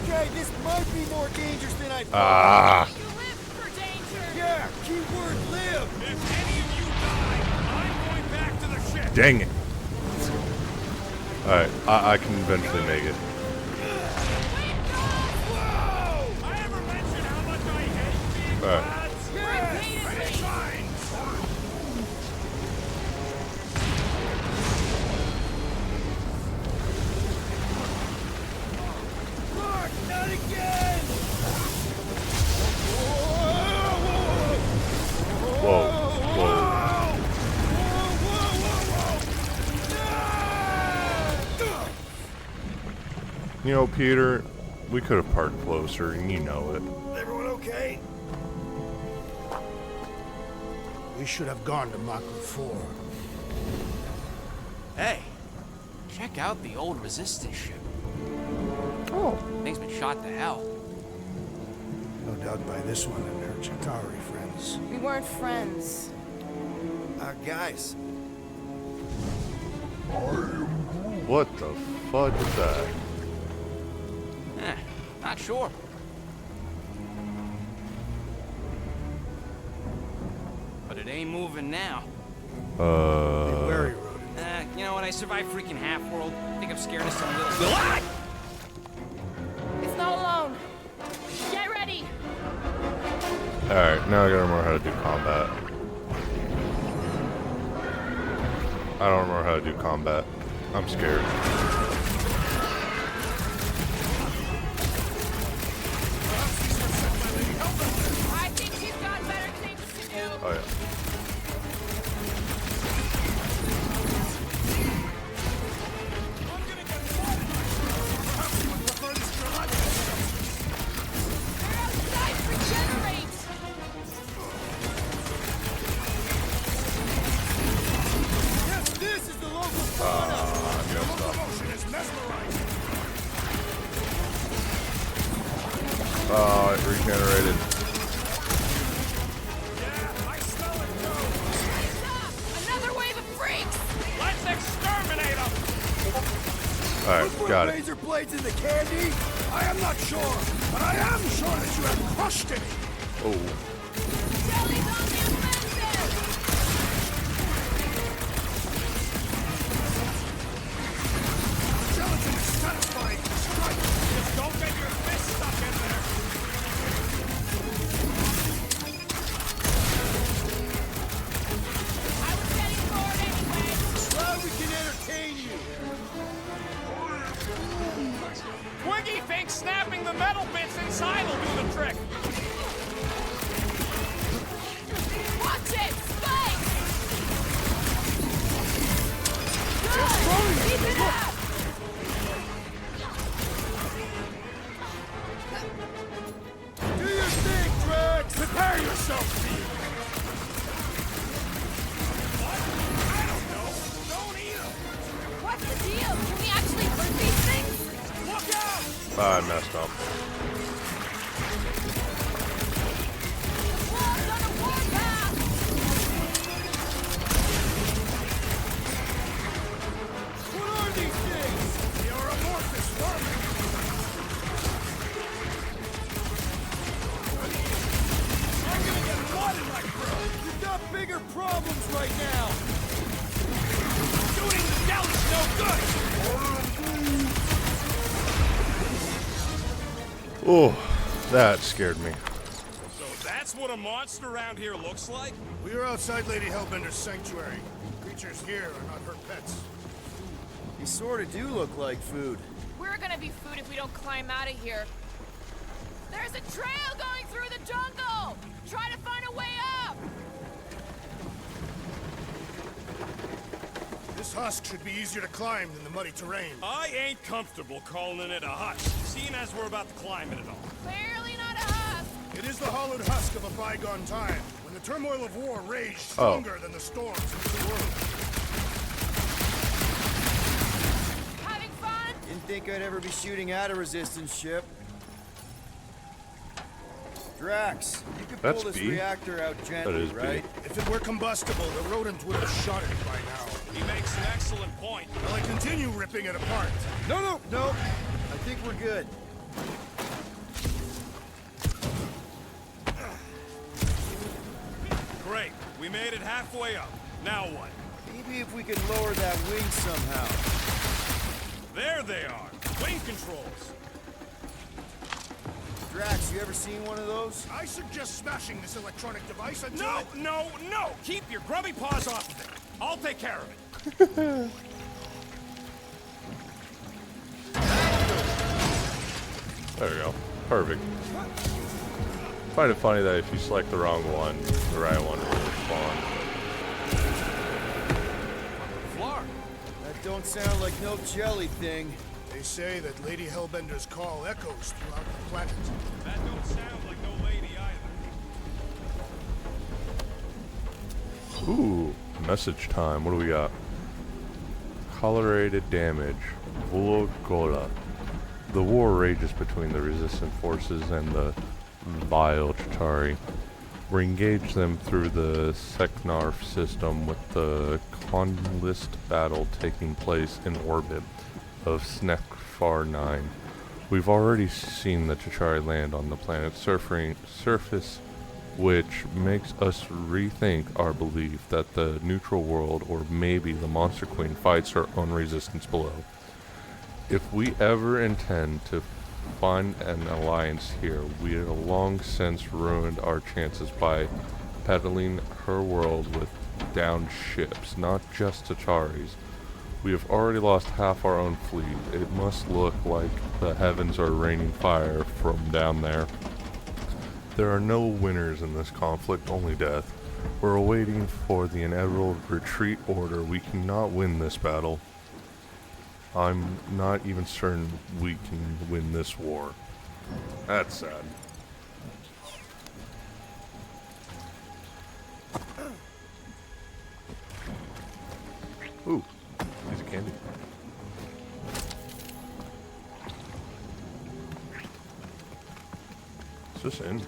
C: Okay, this might be more dangerous than I thought.
A: Ah!
B: You live for danger!
C: Yeah, keyword live!
K: If any of you die, I'm going back to the ship.
A: Dang it! Alright, I can eventually make it.
K: Whoa! I ever mention how much I hate being
A: Alright.
K: bad?
B: Repeatedly.
K: Fine.
C: Mark, not again!
A: Whoa, whoa. You know, Peter, we could have parked closer, and you know it.
I: Everyone okay?
E: We should have gone to Mach 4.
D: Hey, check out the old resistance ship.
A: Oh.
D: Thing's been shot to hell.
E: No doubt by this one and her Chitauri friends.
B: We weren't friends.
C: Guys,
A: What the fudge is that?
D: Not sure. But it ain't moving now.
E: Wary road.
D: You know what? I survived freaking Half-World. I think I'm scared of some little...
B: It's not alone. Get ready!
A: Alright, now I gotta remember how to do combat. I don't remember how to do combat. I'm scared.
B: I think she's got better things to do.
A: Oh yeah.
B: They're outside regenerate!
C: yes, this is the local
A: I messed up.
I: Motion is mesmerizing.
A: Oh, it regenerated.
K: Yeah, I smell it too.
B: Stop! Another wave of freaks!
K: Let's exterminate them.
A: Alright,
C: Put
A: got it.
C: razor blades in the candy?
I: I am not sure, but I am sure that you have crushed it.
A: Oh.
B: Jelly's on the offensive!
I: Gelatin is satisfying. Strike.
K: Just don't get your fist stuck in there.
B: I was getting bored anyway.
C: Glad we can entertain you.
K: Twiggy thinks snapping the metal bits inside will do the trick.
B: Watch it! Spike! Good! Keep it up!
C: Do your thing, Drax!
I: Prepare yourself, Steve.
K: I don't know. Don't eat 'em.
B: What's the deal? Can we actually hurt these things?
K: Look out!
A: I messed up.
B: The claw's on a warpath!
C: What are these things?
I: They are amorphous vermin.
K: I'm gonna get blood in my throat.
C: You've got bigger problems right now.
K: Shooting the deli's no good.
A: Oh, that scared me.
K: So that's what a monster around here looks like?
I: We are outside Lady Hellbender's sanctuary. Creatures here are not her pets.
C: You sort of do look like food.
B: We're gonna be food if we don't climb out of here. There's a trail going through the jungle! Try to find a way up!
I: This husk should be easier to climb than the muddy terrain.
K: I ain't comfortable calling it a hut, seeing as we're about to climb it at all.
F: Clearly not a husk.
I: It is the hollowed husk of a bygone time, when the turmoil of war raged stronger than the storms of the world.
F: Having fun?
C: Didn't think I'd ever be shooting at a resistance ship. Drax, you could
A: That's
C: pull this
A: B.
C: reactor out gently,
A: That is B.
C: right?
I: If it were combustible, the rodent would have shot it by now.
K: He makes an excellent point.
I: Will I continue ripping it apart?
C: No. I think we're good.
K: Great. We made it halfway up. Now what?
C: Maybe if we could lower that wing somehow.
K: There they are. Wing controls.
C: Drax, you ever seen one of those?
I: I suggest smashing this electronic device until
K: No. Keep your grubby paws off of it. I'll take care of it.
A: There we go. Perfect. Find it funny that if you select the wrong one, the right one will respond.
K: Flar.
C: That don't sound like no jelly thing.
I: They say that Lady Hellbender's call echoes throughout the planet.
K: That don't sound like no lady either.
A: Ooh, message time. What do we got? Tolerated damage. Vologola. The war rages between the resistant forces and the vile Chitauri. We engage them through the Seknarf system, with the Conlist battle taking place in orbit of Snekfar 9. We've already seen the Chitauri land on the planet's surface, which makes us rethink our belief that the neutral world, or maybe the Monster Queen, fights her own resistance below. If we ever intend to find an alliance here, we have long since ruined our chances by peddling her world with downed ships, not just Chitauri's. We have already lost half our own fleet. It must look like the heavens are raining fire from down there. There are no winners in this conflict, only death. We're awaiting for the inevitable retreat order. We cannot win this battle. I'm not even certain we can win this war. That's sad. Ooh, piece of candy. Is this in?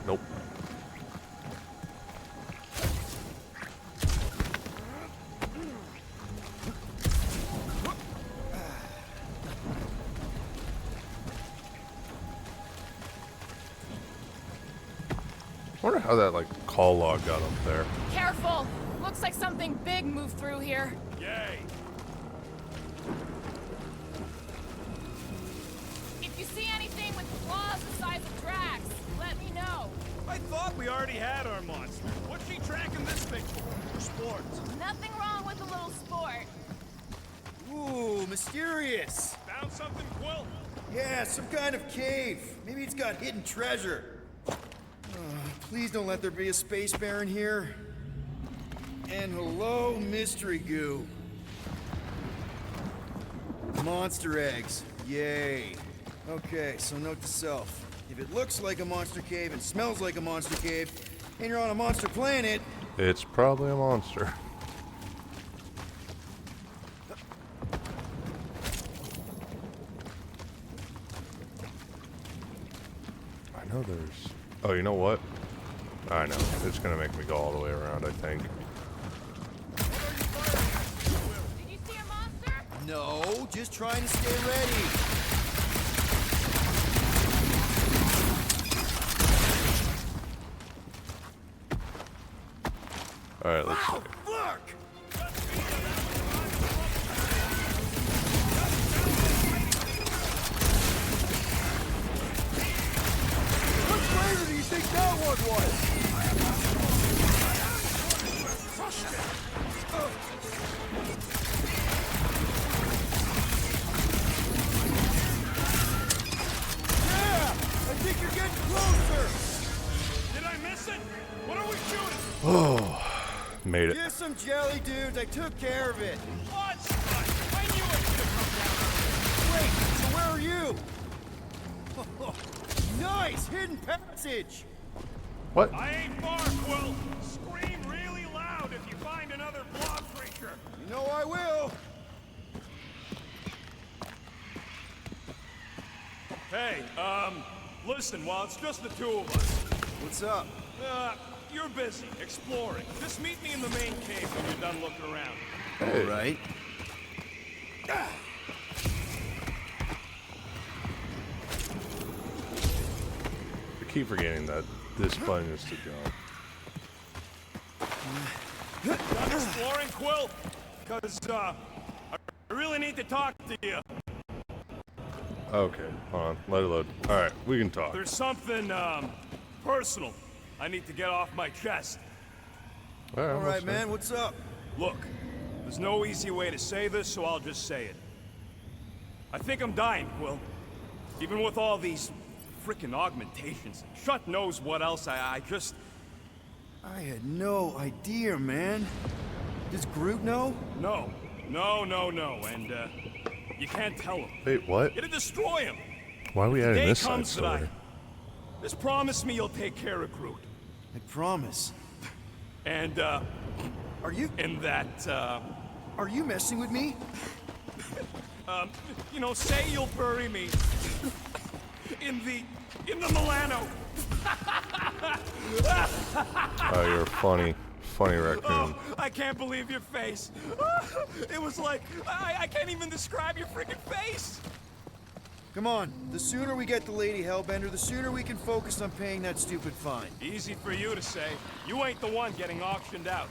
A: Nope. I wonder how that, like, call log got up there.
F: Careful! Looks like something big moved through here.
K: Yay!
F: If you see anything with claws the size of Drax, let me know.
K: I thought we already had our monster. What's she tracking this thing for? Sport.
F: Nothing wrong with a little sport.
C: Ooh, mysterious.
K: Found something, Quill?
C: Yeah, some kind of cave. Maybe it's got hidden treasure. Please don't let there be a space baron here. And hello, mystery goo. Monster eggs. Yay. Okay, so note to self. If it looks like a monster cave and smells like a monster cave, and you're on a monster planet...
A: It's probably a monster. I know there's... Oh, you know what? I know. It's gonna make me go all the way around, I think.
F: Did you see a monster?
C: No, just trying to stay ready.
A: Alright, let's see.
I: Look!
C: Which flavor do you think that one was? Yeah! I think you're getting closer!
K: Did I miss it? What are we shooting?
A: Oh, made it.
C: Give some them jelly dudes. I took care of it.
K: What? I knew it should have come down.
C: Wait, so where are you? Nice! Hidden passage!
A: What?
K: I ain't far, Quill. Scream really loud if you find another blob creature.
C: You know I will.
K: Hey, listen, while it's just the two of us,
C: What's up?
K: you're busy exploring. Just meet me in the main cave when you're done looking around.
A: Hey.
C: All right.
A: I keep forgetting that this button is to jump.
K: Done exploring, Quill? Because, I really need to talk to you.
A: Okay, hold on. Let it load. Alright, we can talk.
K: There's something, personal I need to get off my chest.
C: All right, man. What's up?
K: Look, there's no easy way to say this, so I'll just say it. I think I'm dying, Quill. Even with all these frickin' augmentations. Shut knows what else, I just...
C: I had no idea, man. Does Groot know?
K: No, and, you can't tell him.
A: Wait, what?
K: It'll destroy him.
A: Why are we
K: The
A: adding
K: day
A: this side
K: comes that
A: story?
K: Just promise me you'll take care of Groot.
C: I promise.
K: And,
C: Are you?
K: and that,
C: Are you messing with me?
K: you know, say you'll bury me in the Milano.
A: Oh, you're funny. Funny raccoon.
K: Oh, I can't believe your face. It was like, I can't even describe your freaking face.
C: Come on. The sooner we get the Lady Hellbender, the sooner we can focus on paying that stupid fine.
K: Easy for you to say. You ain't the one getting auctioned out.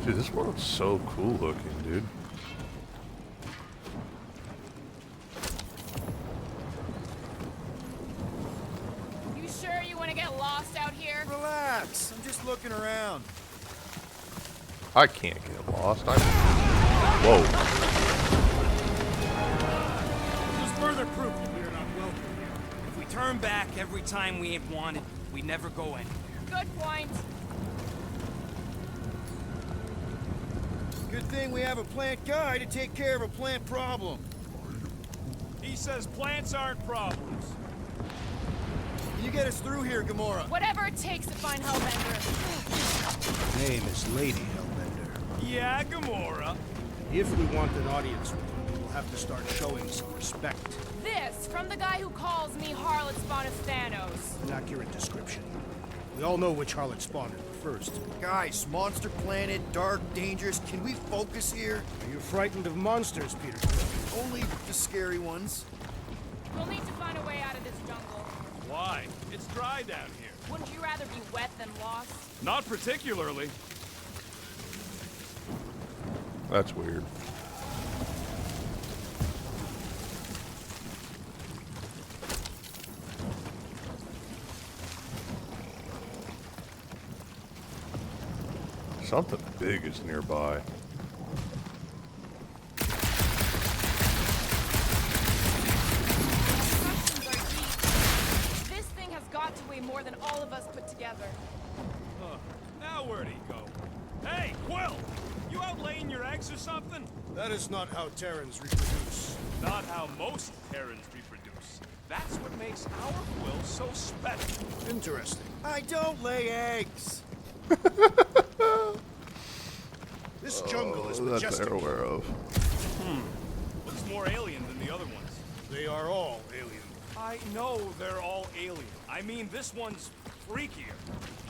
A: Dude, this world's so cool looking, dude.
B: You sure you want to get lost out here?
C: Relax. I'm just looking around.
A: I can't get lost. Whoa.
D: This is further proof that we are not welcome here. If we turn back every time we ain't wanted, we never go anywhere.
B: Good point.
C: Good thing we have a plant guy to take care of a plant problem.
K: He says plants aren't problems.
C: Can you get us through here, Gamora?
B: Whatever it takes to find Hellbender.
E: Name is Lady Hellbender.
K: Yeah, Gamora.
E: If we want an audience with her, we'll have to start showing some respect.
B: This from the guy who calls me Harlot Spawn of Thanos.
E: An accurate description. We all know which harlot spawned her first.
C: Guys, monster planet, dark, dangerous. Can we focus here?
E: Are you frightened of monsters, Peter?
C: Only the scary ones.
B: We'll need to find a way out of this jungle.
K: Why? It's dry down here.
B: Wouldn't you rather be wet than lost?
K: Not particularly.
A: That's weird. Something big is nearby.
B: Questions are deep. This thing has got to weigh more than all of us put together.
K: Now where'd he go? Hey, Quill! You out laying your eggs or something?
E: That is not how Terrans reproduce.
K: Not how most Terrans reproduce. That's what makes our Quill so special.
E: Interesting.
C: I don't lay eggs.
E: This jungle is
A: That's
E: majestic.
A: what they're aware of.
K: Looks more alien than the other ones.
E: They are all alien.
K: I know they're all alien. I mean, this one's freakier.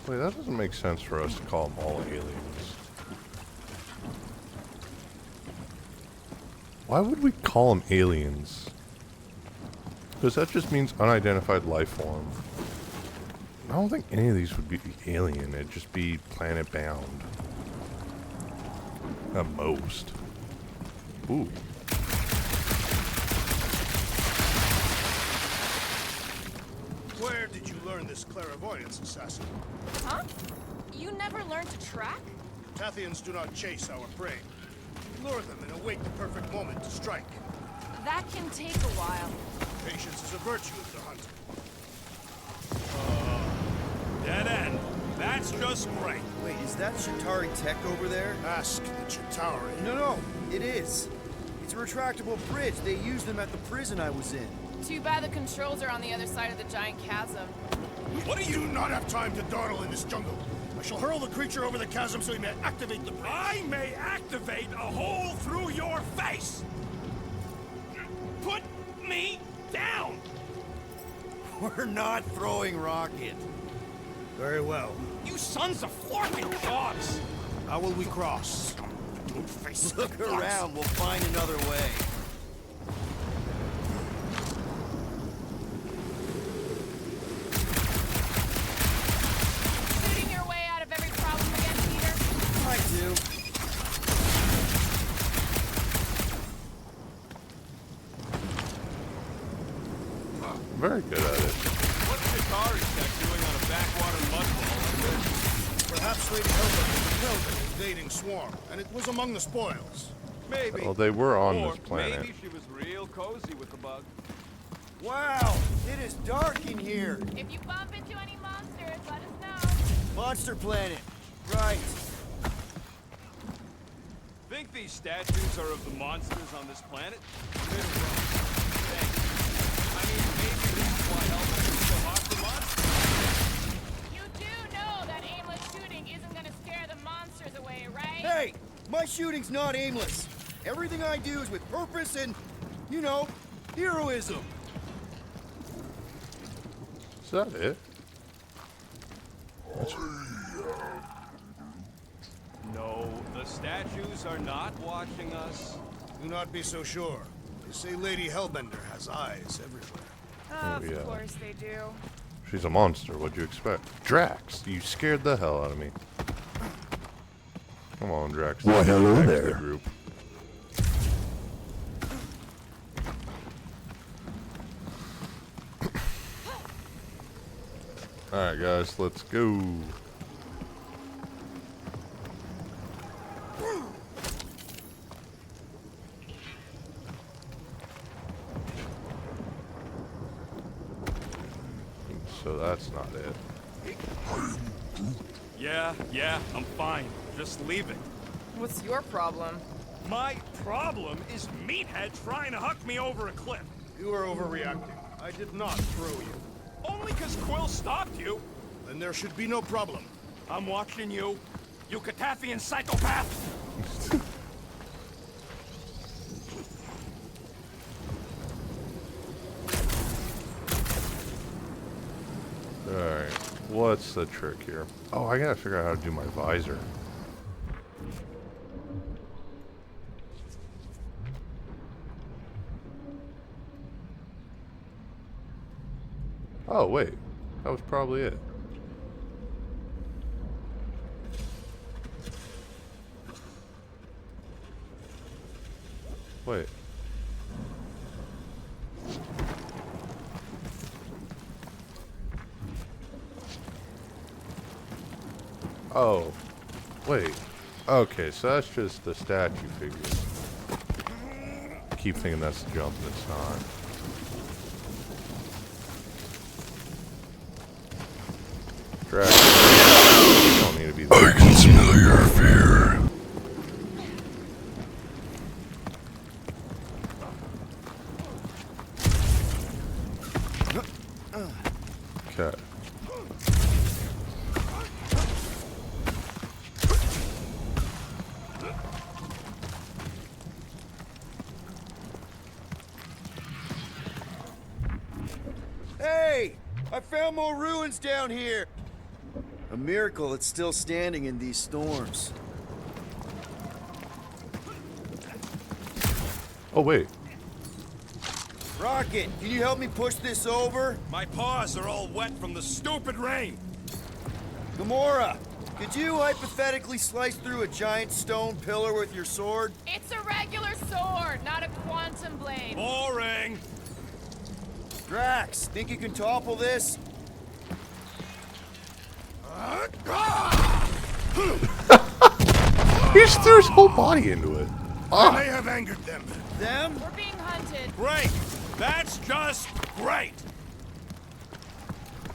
A: Wait, that doesn't make sense for us to call them all aliens. Why would we call them aliens? Because that just means unidentified life form. I don't think any of these would be alien. It'd just be planet bound. At most. Ooh.
I: Where did you learn this clairvoyance, assassin?
B: Huh? You never learned to track?
I: Tathians do not chase our prey. We lure them and await the perfect moment to strike.
B: That can take a while.
I: Patience is a virtue of the hunter.
K: Dead end. That's just great.
C: Wait, is that Chitauri tech over there?
I: Ask the Chitauri.
C: No, it is. It's a retractable bridge. They used them at the prison I was in.
B: Too bad the controls are on the other side of the giant chasm.
I: What do you not have time to dawdle in this jungle? I shall hurl the creature over the chasm so he may activate the bridge.
K: I may activate a hole through your face! Put me down!
C: We're not throwing rocket.
E: Very well.
K: You sons of florking dogs!
E: How will we cross?
C: Look around, we'll find another way.
B: Shooting your way out of every problem again, Peter?
C: I do.
A: Very good at it.
K: What's Chitauri tech doing on a backwater mudball like this?
I: Perhaps Lady Helga was killed in an invading swarm, and it was among the spoils.
K: Maybe.
A: Well, they were on
K: Or
A: this planet.
K: maybe she was real cozy with the bug.
C: Wow, it is dark in here.
B: If you bump into any monsters, let us know.
C: Monster planet. Right.
K: Think these statues are of the monsters on this planet? Thanks. I mean, maybe this is why Hellbent is so hot for monsters.
B: You do know that aimless shooting isn't gonna scare the monsters away, right?
C: Hey, my shooting's not aimless. Everything I do is with purpose and, you know, heroism.
A: Is that it?
K: No, the statues are not watching us.
I: Do not be so sure. They say Lady Hellbender has eyes everywhere.
B: Of
A: yeah.
B: course they do.
A: She's a monster. What'd you expect? Drax, you scared the hell out of me. Come on, Drax.
M: Well, hello
A: Back to
M: there.
A: the group. Alright, guys, let's go. So that's not it.
K: Yeah, I'm fine. Just leave it.
B: What's your problem?
K: My problem is Meathead trying to huck me over a cliff.
I: You are overreacting. I did not throw you.
K: Only because Quill stopped you.
I: Then there should be no problem.
K: I'm watching you, you Catathian psychopath!
A: Alright, what's the trick here? Oh, I gotta figure out how to do my visor. Oh, wait. That was probably it. Wait. Oh. Wait. Okay, so that's just the statue figure. I keep thinking that's the jump, and it's not. You don't need to be there.
M: I can smell your fear.
A: Okay.
C: Hey, I found more ruins down here. A miracle it's still standing in these storms.
A: Oh, wait.
C: Rocket, can you help me push this over?
K: My paws are all wet from the stupid rain.
C: Gamora, could you hypothetically slice through a giant stone pillar with your sword?
B: It's a regular sword, not a quantum blade.
K: Boring.
C: Drax, think you can topple this?
A: He just threw his whole body into it.
I: I may have angered them.
C: Them?
B: We're being hunted.
K: Great. That's just great.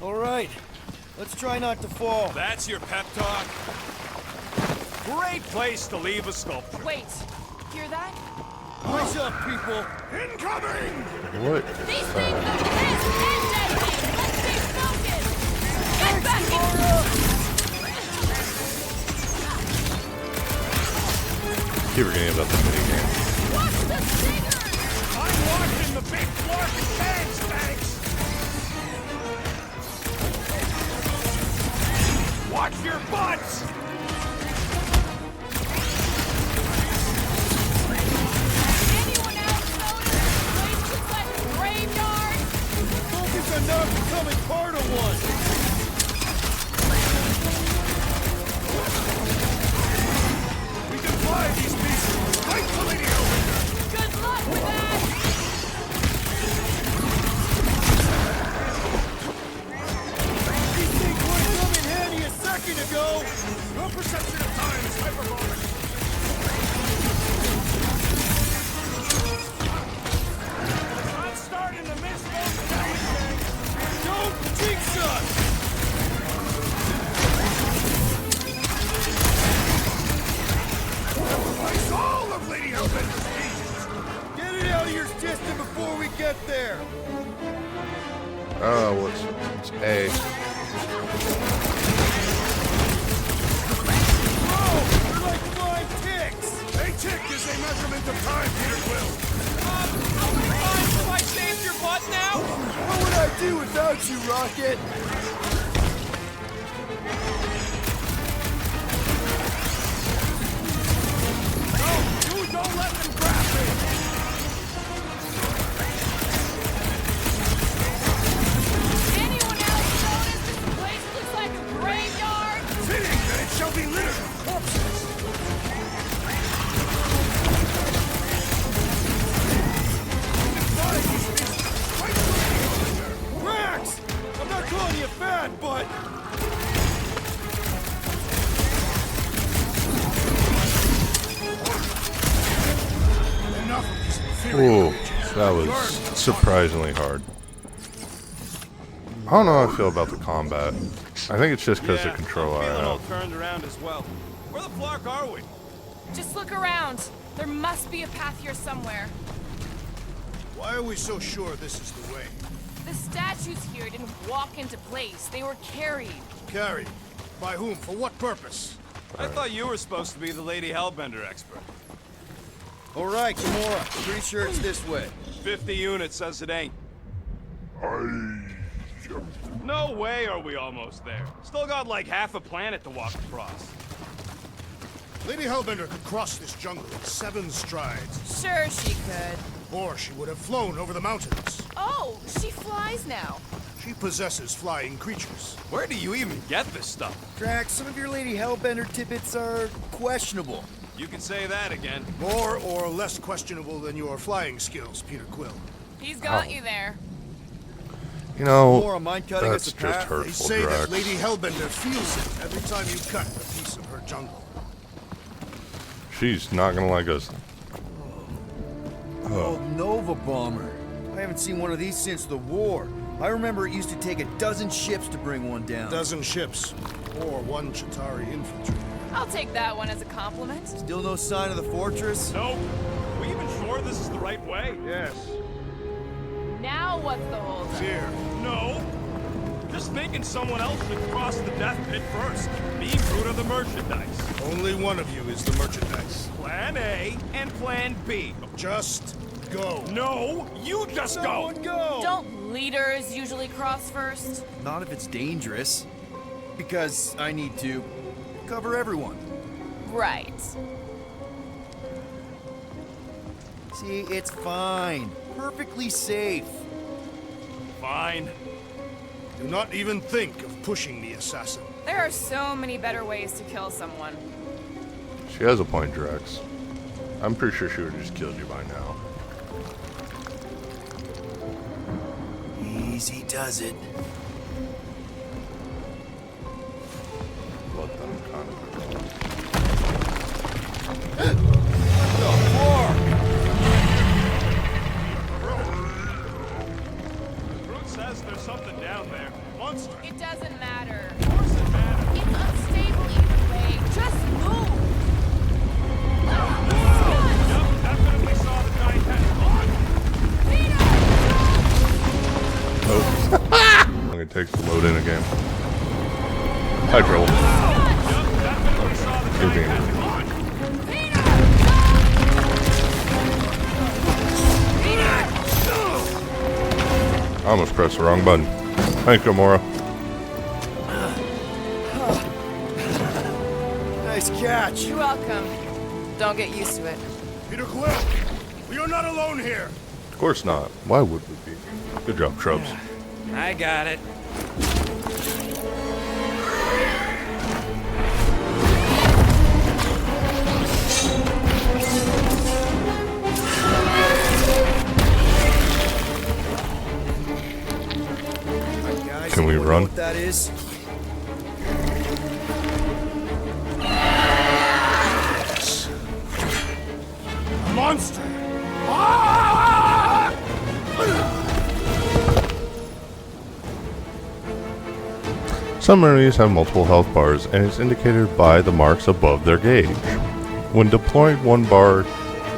C: All right. Let's try not to fall.
K: That's your pep talk? Great place to leave a sculpture.
B: Wait, hear that?
C: Eyes up, people!
I: Incoming!
A: What?
H: These things are fast and deadly! Let's stay focused! Get back
A: See, we're gonna end up the minigame.
H: Watch the stingers!
K: I'm watching the big flarkin' tanks, thanks! Watch your butts!
H: Anyone else notice this place looks like a graveyard?
C: Focus on not becoming part of one!
I: We can fly these beasts right to Lady Hellbender!
H: Good luck with that!
C: These things would have come in handy a second ago!
I: Your perception of time is hyperbolic.
K: I'm starting to miss those tanks!
C: Don't jinx us!
I: Ice all of Lady Hellbender's beasts!
C: Get it out of your system before we get there!
A: Oh, what's it's A?
C: Whoa! They're like flying ticks!
I: A tick is a measurement of time, Peter Quill.
K: How many times have I saved your butt now?
C: What would I do without you, Rocket?
K: You don't let them grab me!
H: Anyone else notice this place looks like a graveyard?
I: Fitting that it shall be littered with corpses. We can fly these beasts right to Lady Hellbender.
C: Rex! I'm not calling you fat, but...
I: Enough of these inferior
A: Ooh, that was surprisingly hard. I don't know how I feel about the combat. I think it's just because the controller
K: I'm
A: I
K: feeling all
A: have.
K: turned around as well. Where the flark are we?
B: Just look around. There must be a path here somewhere.
I: Why are we so sure this is the way?
B: The statues here didn't walk into place. They were carried.
I: Carried. By whom? For what purpose?
K: I thought you were supposed to be the Lady Hellbender expert.
C: All right, Gamora. Pretty sure it's this way.
K: 50 units says it ain't. No way are we almost there. Still got like half a planet to walk across.
I: Lady Hellbender could cross this jungle in 7 strides.
B: Sure she could.
I: Or she would have flown over the mountains.
B: Oh, she flies now.
I: She possesses flying creatures.
K: Where do you even get this stuff?
C: Drax, some of your Lady Hellbender tidbits are questionable.
K: You can say that again.
I: More or less questionable than your flying skills, Peter Quill.
B: He's got you there.
A: You know,
C: Gamora, mind cutting us
A: that's
C: a
A: just
C: path?
I: They
A: hurtful,
I: say
A: Drax.
I: that Lady Hellbender feels it every time you cut a piece of her jungle.
A: She's not gonna like us.
C: Oh, Nova Bomber. I haven't seen one of these since the war. I remember it used to take a dozen ships to bring one down.
I: Dozen ships, or 1 Chitauri infantry.
B: I'll take that one as a compliment.
C: Still no sign of the fortress?
K: Nope. Are we even sure this is the right way?
I: Yes.
B: Now what's the holdup?
I: Fear.
K: No. Just thinking someone else should cross the death pit first. Me, root of the merchandise.
I: Only one of you is the merchandise.
K: Plan A and Plan B.
I: Just go.
K: No, you just go.
C: Someone go!
B: Don't leaders usually cross first?
C: Not if it's dangerous. Because I need to cover everyone.
B: Right.
C: See, it's fine. Perfectly safe.
K: Fine.
I: Do not even think of pushing the assassin.
B: There are so many better ways to kill someone.
A: She has a point, Drax. I'm pretty sure she would have just killed you by now.
C: Easy does it.
A: Let them kind of.
K: Groot says there's something down there. Monster.
B: It doesn't matter.
A: Hi, Joel. You're being rude. I almost pressed the wrong button. Thanks, Gamora.
C: Nice catch.
B: You're welcome. Don't get used to it.
I: Peter Quill, we are not alone here.
A: Of course not. Why would we be? Good job, Shrubs.
D: I got it.
C: Guys,
A: Can we
C: anyone know
A: run?
C: what that is?
I: A monster. Ah!
A: Some enemies have multiple health bars and is indicated by the marks above their gauge. When deployed, one bar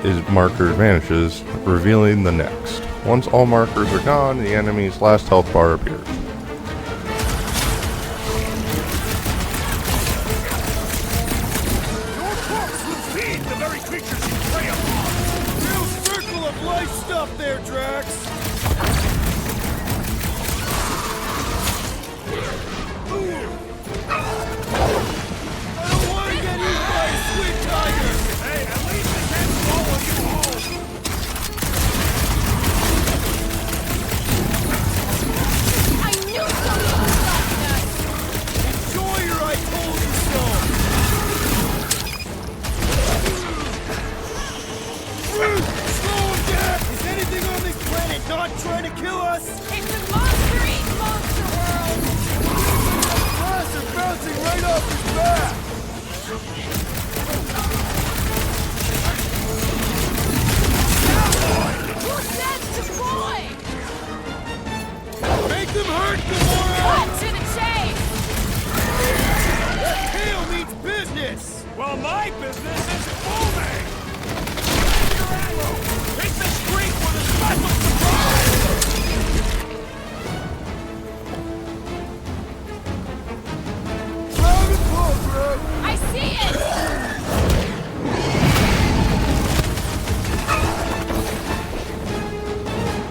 A: is marker vanishes, revealing the next. Once all markers are gone, the enemy's last health bar appears.
I: Your corpse will feed the very creatures you prey upon.
C: Real circle of life stuff there, Drax. I don't want to get eaten by a sweet tiger.
I: Hey, at least it can't swallow you whole.
H: I knew something was stopping us!
C: Enjoy your I told you so. Slow him down. Is anything on this planet not trying to kill us?
B: It's a monster-eating monster world!
C: Glass are bouncing right off his back.
H: Who said deploy?
C: Make them hurt, Gamora.
H: Cut to the chase!
C: That tail means business.
K: Well, my business is booming! Your arrow! Hit the street with a special surprise!
C: Round and pull, bro.
H: I see it!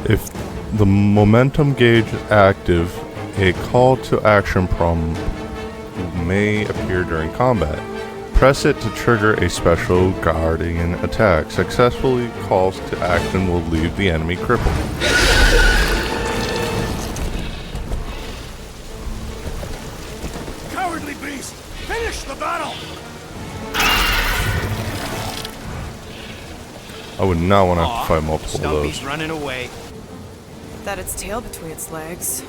A: If the momentum gauge is active, a call to action prompt may appear during combat. Press it to trigger a special guardian attack. Successfully calls to action will leave the enemy crippled.
I: Cowardly beast! Finish the battle!
A: I would not want to have to fight multiple of those.
D: Stumpy's running away.
B: That its tail between its legs.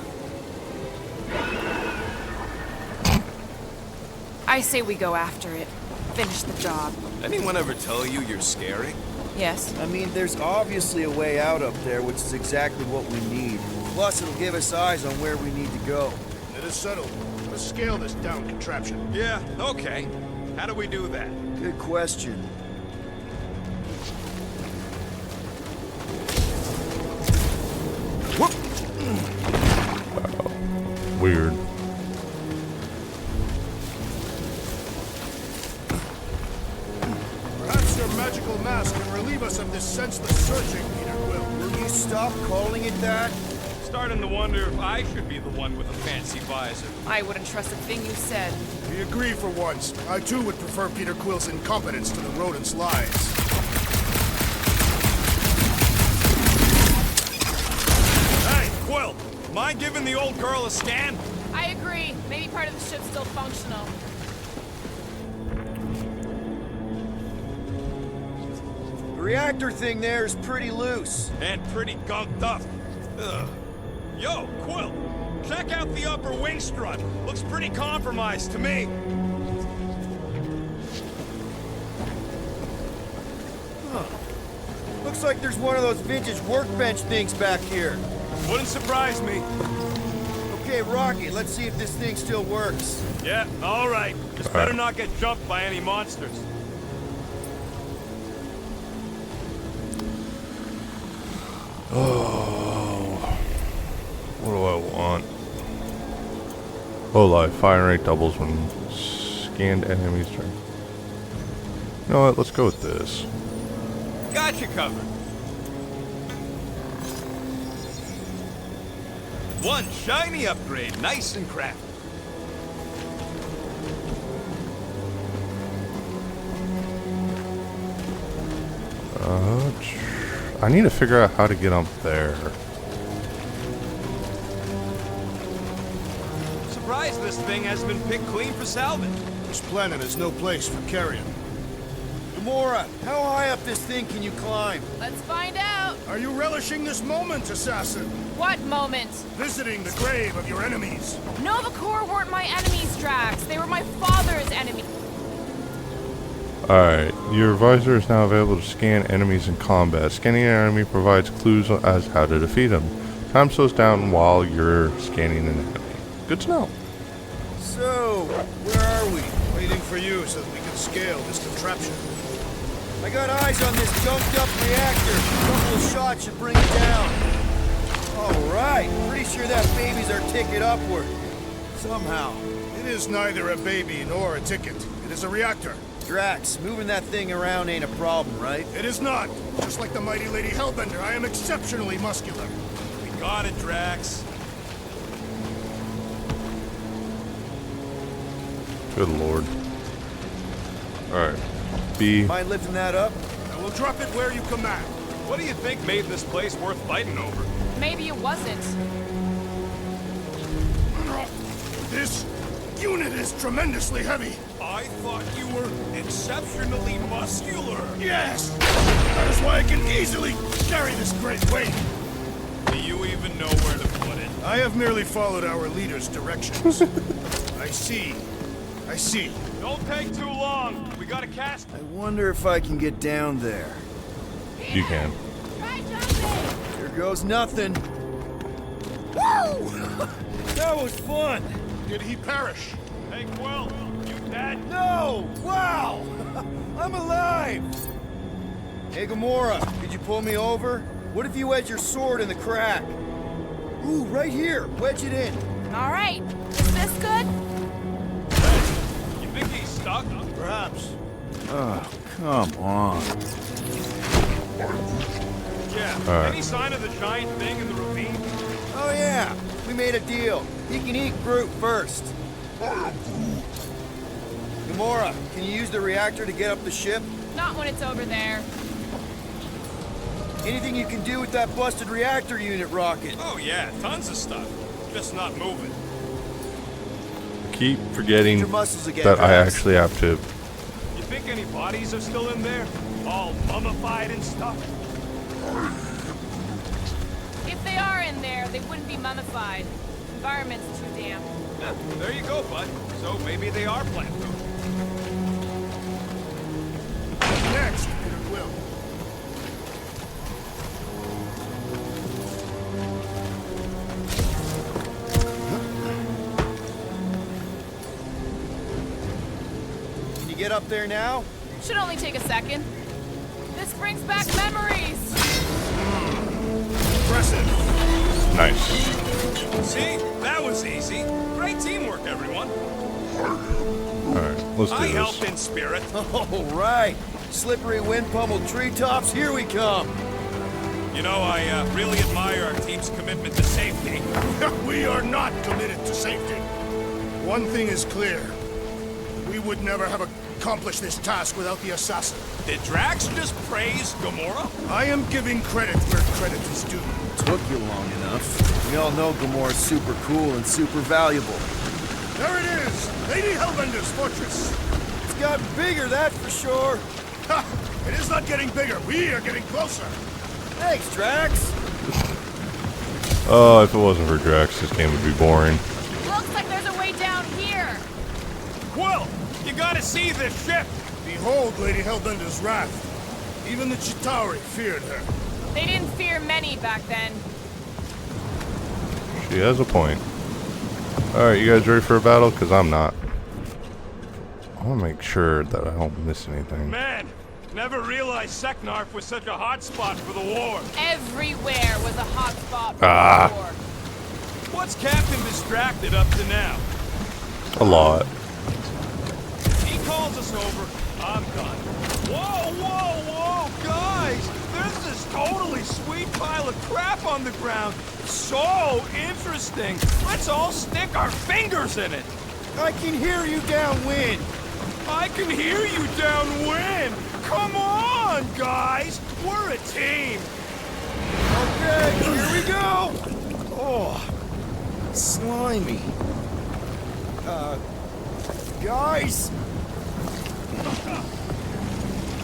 B: I say we go after it. Finish the job.
N: Anyone ever tell you you're scary?
B: Yes.
C: I mean, there's obviously a way out up there, which is exactly what we need. Plus, it'll give us eyes on where we need to go.
I: It is settled. Let's scale this down contraption.
K: Yeah, okay. How do we do that?
C: Good question.
A: Weird.
I: Perhaps your magical mask can relieve us of this senseless searching, Peter Quill.
C: Will you stop calling it that?
K: Starting to wonder if I should be the one with a fancy visor.
B: I wouldn't trust a thing you said.
I: We agree for once. I too would prefer Peter Quill's incompetence to the rodent's lies.
K: Hey, Quill! Mind giving the old girl a scan?
B: I agree. Maybe part of the ship's still functional.
C: The reactor thing there is pretty loose.
K: And pretty gunked up. Ugh. Yo, Quill! Check out the upper wing strut. Looks pretty compromised to me.
C: Huh. Looks like there's one of those vintage workbench things back here.
K: Wouldn't surprise me.
C: Okay, Rocky, let's see if this thing still works.
K: Yeah, all right. Just better not get jumped by any monsters.
A: Oh, what do I want? Oh, live. Fire rate doubles when scanned enemies turn. You know what? Let's go with this.
K: Got you covered. One shiny upgrade, nice and crafty.
A: I need to figure out how to get up there.
K: Surprised this thing hasn't been picked clean for salvage.
I: This planet is no place for carrion.
C: Gamora, how high up this thing can you climb?
B: Let's find out.
I: Are you relishing this moment, assassin?
B: What moment?
I: Visiting the grave of your enemies.
B: Nova Corps weren't my enemies, Drax. They were my father's enemy.
A: Alright, your visor is now available to scan enemies in combat. Scanning an enemy provides clues as how to defeat them. Time slows down while you're scanning an enemy. Good to know.
C: So, where are we?
I: Waiting for you so that we can scale this contraption.
C: I got eyes on this gunked up reactor. A couple of shots should bring it down. Alright, pretty sure that baby's our ticket upward. Somehow.
I: It is neither a baby nor a ticket. It is a reactor.
C: Drax, moving that thing around ain't a problem, right?
I: It is not. Just like the mighty Lady Hellbender, I am exceptionally muscular.
K: We got it, Drax.
A: Good lord. Alright. B.
C: Mind lifting that up?
I: I will drop it where you command.
K: What do you think made this place worth fighting over?
B: Maybe it wasn't.
I: This unit is tremendously heavy.
K: I thought you were exceptionally muscular.
I: Yes! That is why I can easily carry this great weight.
K: Do you even know where to put it?
I: I have merely followed our leader's directions. I see. I see.
K: Don't take too long. We gotta cast.
C: I wonder if I can get down there.
A: You can.
C: Here goes nothing. Woo! That was fun.
I: Did he perish?
K: Hey, Quill, you dead?
C: No! Wow! I'm alive! Hey, Gamora, could you pull me over? What if you wedge your sword in the crack? Ooh, right here. Wedge it in.
B: All right. Is this good?
K: You think he's stuck?
I: Perhaps.
C: Oh, come on.
K: Yeah. Any sign of the giant thing in the ravine?
C: Oh, yeah. We made a deal. He can eat Groot first. Gamora, can you use the reactor to get up the ship?
B: Not when it's over there.
C: Anything you can do with that busted reactor unit, Rocket?
K: Oh yeah, tons of stuff. Just not moving.
A: Keep forgetting
C: Your muscles again,
A: that I
C: Drax.
A: actually have to.
K: You think any bodies are still in there? All mummified and stuff?
B: If they are in there, they wouldn't be mummified. Environment's too damp.
K: Yeah, there you go, bud. So maybe they are plant food.
I: Next, Peter Quill.
C: Can you get up there now?
B: Should only take a second. This brings back memories.
I: Impressive.
A: Nice.
K: See? That was easy. Great teamwork, everyone.
A: Alright, let's do
K: I
A: this.
K: helped in spirit.
C: All right. Slippery wind-pummeled treetops, here we come.
K: You know, I really admire our team's commitment to safety.
I: We are not committed to safety. One thing is clear. We would never have accomplished this task without the assassin.
K: Did Drax just praise Gamora?
I: I am giving credit where credit is due.
C: Took you long enough. We all know Gamora's super cool and super valuable.
I: There it is! Lady Hellbender's fortress!
C: It's gotten bigger, that's for sure.
I: Ha! It is not getting bigger. We are getting closer.
C: Thanks, Drax.
A: Oh, if it wasn't for Drax, this game would be boring.
B: Looks like there's a way down here.
K: Quill, you gotta see this ship.
I: Behold Lady Hellbender's wrath. Even the Chitauri feared her.
B: They didn't fear many back then.
A: She has a point. Alright, you guys ready for a battle? Because I'm not. I want to make sure that I don't miss anything.
K: Man, never realized Seknarf was such a hot spot for the war.
B: Everywhere was a hot spot for
A: Ah.
B: the war.
K: What's Captain Distracted up to now?
A: a lot.
K: He calls us over. I'm done. Whoa, whoa, whoa, guys! There's this totally sweet pile of crap on the ground. So interesting. Let's all stick our fingers in it.
C: I can hear you downwind.
K: I can hear you downwind. Come on, guys. We're a team.
C: Okay, here we go. Oh, slimy. Guys.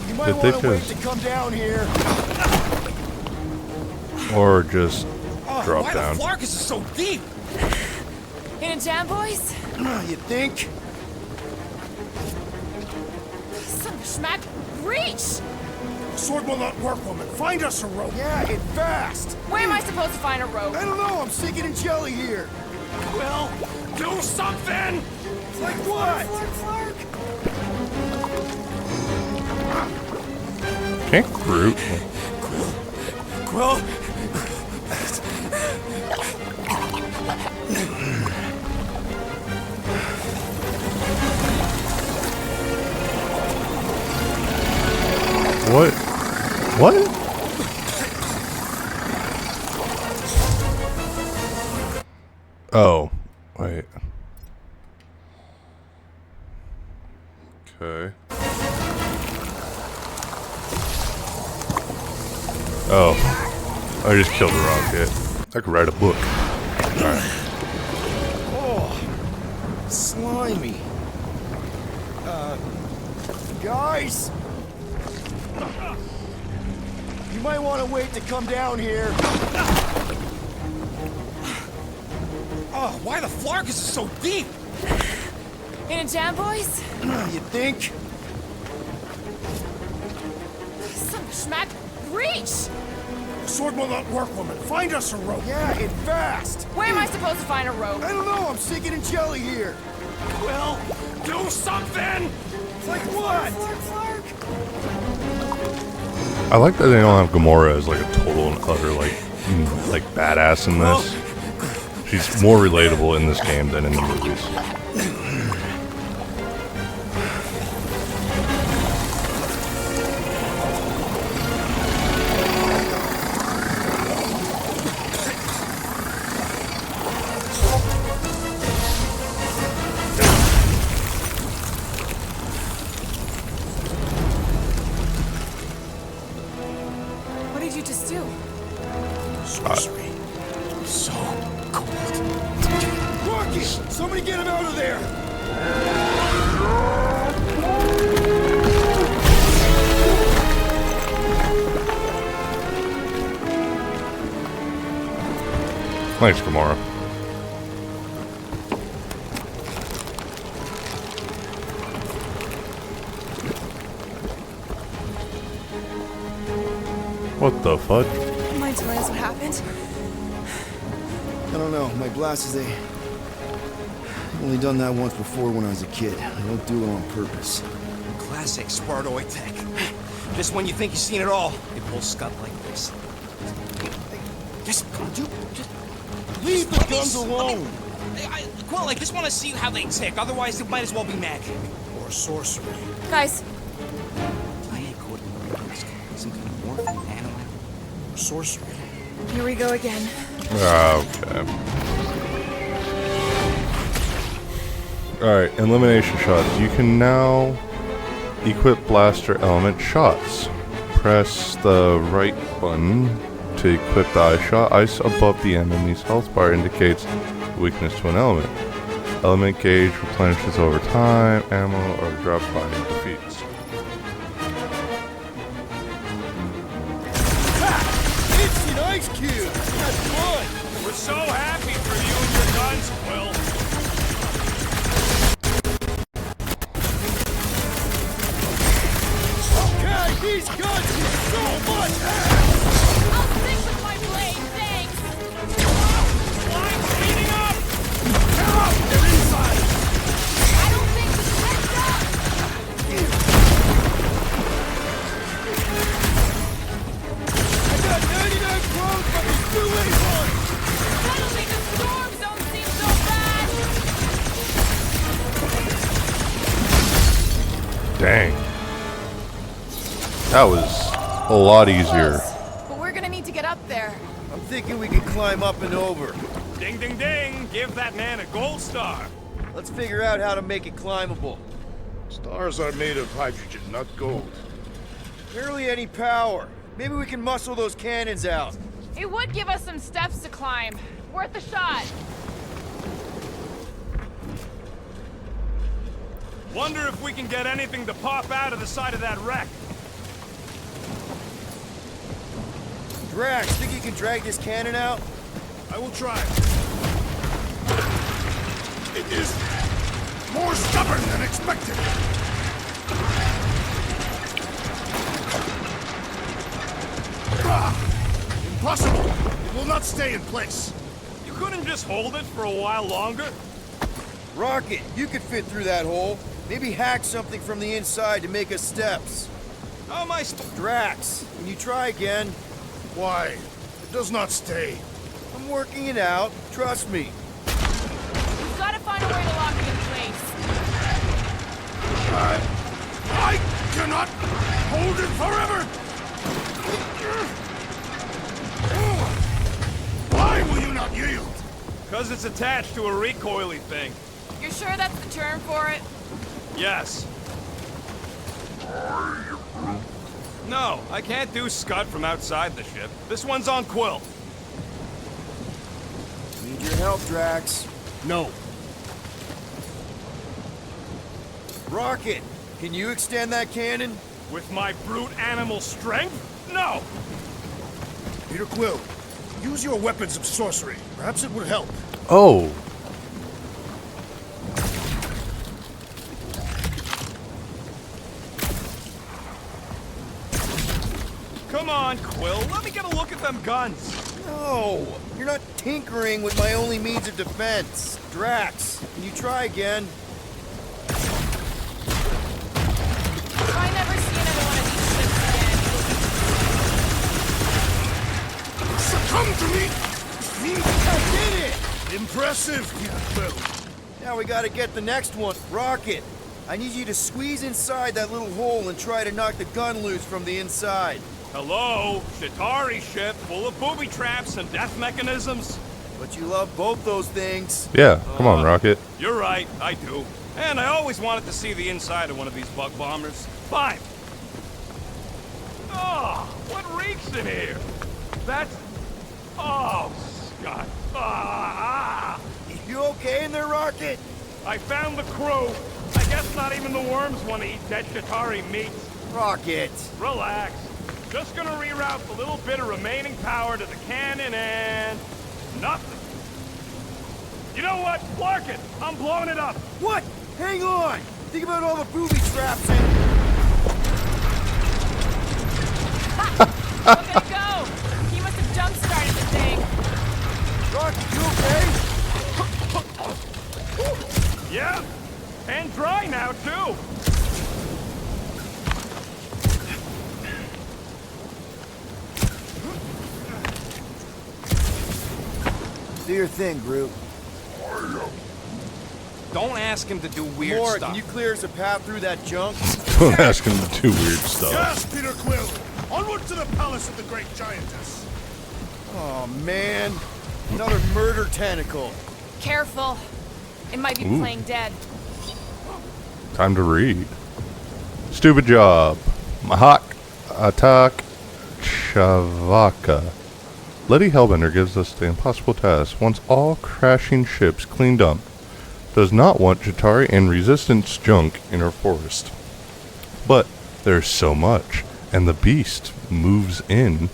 C: You might
A: Did they
C: want to wait
A: just-
C: to come down here.
A: Or just drop
D: why
A: down.
D: the Flarkus is so deep?
B: In a jam, boys?
C: You think?
B: Son of a schmack. Reach!
I: Sword will not work, woman. Find us a rope.
C: Yeah, get fast.
B: Where am I supposed to find a rope?
C: I don't know. I'm sinking in jelly here.
K: Well, do something.
C: Like what?
A: Can't Groot.
D: Quill?
A: What? What? Oh, wait. Okay. Oh, I just killed a rocket. I could write a book. Alright.
C: Oh, slimy. Guys. You might want to wait to come down here.
D: Oh, why the Flarkus is so deep?
B: In a jam, boys?
C: You think?
B: Son of a schmack. Reach!
I: Sword will not work, woman. Find us a rope.
C: Yeah, get fast.
B: Where am I supposed to find a rope?
C: I don't know. I'm sinking in jelly here.
K: Well, do something.
C: Like what?
A: I like that they don't have Gamora as like a total and utter like badass in this. She's more relatable in this game than in the movies.
B: What did you just do?
I: Sorcery.
D: So cold.
C: Rocky! Somebody get him out of there!
A: Thanks, Gamora. What the fudge?
B: Mind telling us what happened?
C: I don't know. My blast is I've only done that once before when I was a kid. I don't do it on purpose.
D: Classic Spartoid tech. Just when you think you've seen it all, it pulls scut like this. Just
C: Leave the guns alone!
D: Quill, I just want to see how they tick. Otherwise, it might as well be magic.
I: Or sorcery.
B: Guys,
D: I ain't good. Some kind of morphine animal.
I: Or sorcery.
B: here we go again.
A: Okay. Alright, elimination shots. You can now equip blaster element shots. Press the right button to equip the ice shot. Ice above the enemy's health bar indicates weakness to an element. Element gauge replenishes over time. Ammo or drop binding defeats.
C: Instant ice cube! That's fun!
K: We're so happy for you and your guns, Quill.
C: Okay, these guns do so much ass!
B: I'll stick with my blade, thanks!
K: Line speeding up!
C: They're up! They're inside!
B: I don't think this is heads up!
C: I got 99 crows, but there's 2 A1!
B: Suddenly the storms don't seem so bad!
A: Dang. That was a lot easier.
B: But we're gonna need to get up there.
C: I'm thinking we can climb up and over.
K: Ding, ding, ding! Give that man a gold star.
C: Let's figure out how to make it climbable.
I: Stars are made of hydrogen, not gold.
C: Barely any power. Maybe we can muscle those cannons out.
B: It would give us some steps to climb. Worth a shot.
K: Wonder if we can get anything to pop out of the side of that wreck.
C: Drax, think you can drag this cannon out?
I: I will try. It is more stubborn than expected. Impossible! It will not stay in place.
K: You couldn't just hold it for a while longer?
C: Rocket, you could fit through that hole. Maybe hack something from the inside to make us steps.
K: How am I
C: Drax, can you try again?
I: Why? It does not stay.
C: I'm working it out. Trust me.
B: We've got to find a way to lock it in place.
I: I cannot hold it forever! Why will you not yield?
K: Because it's attached to a recoily thing.
B: You're sure that's the term for it?
K: Yes. No, I can't do Scud from outside the ship. This one's on Quill.
C: Need your help, Drax.
E: No.
C: Rocket, can you extend that cannon?
K: With my brute animal strength? No!
I: Peter Quill, use your weapons of sorcery. Perhaps it would help.
A: Oh.
K: Come on, Quill. Let me get a look at them guns.
C: No, you're not tinkering with my only means of defense. Drax, can you try again?
B: If I never see another one of these ships again,
I: Succumb to me!
C: I did it!
I: Impressive, Peter Quill.
C: Now we gotta get the next one. Rocket, I need you to squeeze inside that little hole and try to knock the gun loose from the inside.
K: Hello? Chitauri ship full of booby traps and death mechanisms?
C: But you love both those things.
A: Yeah, come on, Rocket.
K: You're right, I do. And I always wanted to see the inside of one of these bug bombers. Fine. Oh, what reeks in here? That's... Oh, Scott. Ah!
C: You okay in there, Rocket?
K: I found the crew. I guess not even the worms want to eat dead Chitauri meat.
C: Rocket.
K: Relax. Just gonna reroute the little bit of remaining power to the cannon and... nothing. You know what? Clark it! I'm blowing it up!
C: What? Hang on! Think about all the booby traps and...
B: look at it go! He must have jump-started the thing.
C: Rocket, you okay?
K: Yeah? And dry now, too!
C: Do your thing, Groot.
D: Don't ask him to do weird
C: Mora,
D: stuff.
C: can you clear us a path through that junk?
A: Don't ask him to do weird stuff.
I: Yes, Peter Quill! Onward to the palace of the great giantess!
C: Oh, man. Another murder tentacle.
B: Careful. It might be
A: Ooh.
B: playing dead.
A: Time to read. Stupid job. Mahak Atak Shavaka. Letty Hellbender gives us the impossible task. Once all crashing ships cleaned up, does not want Chitauri and resistance junk in her forest. But there's so much, and the beast moves in,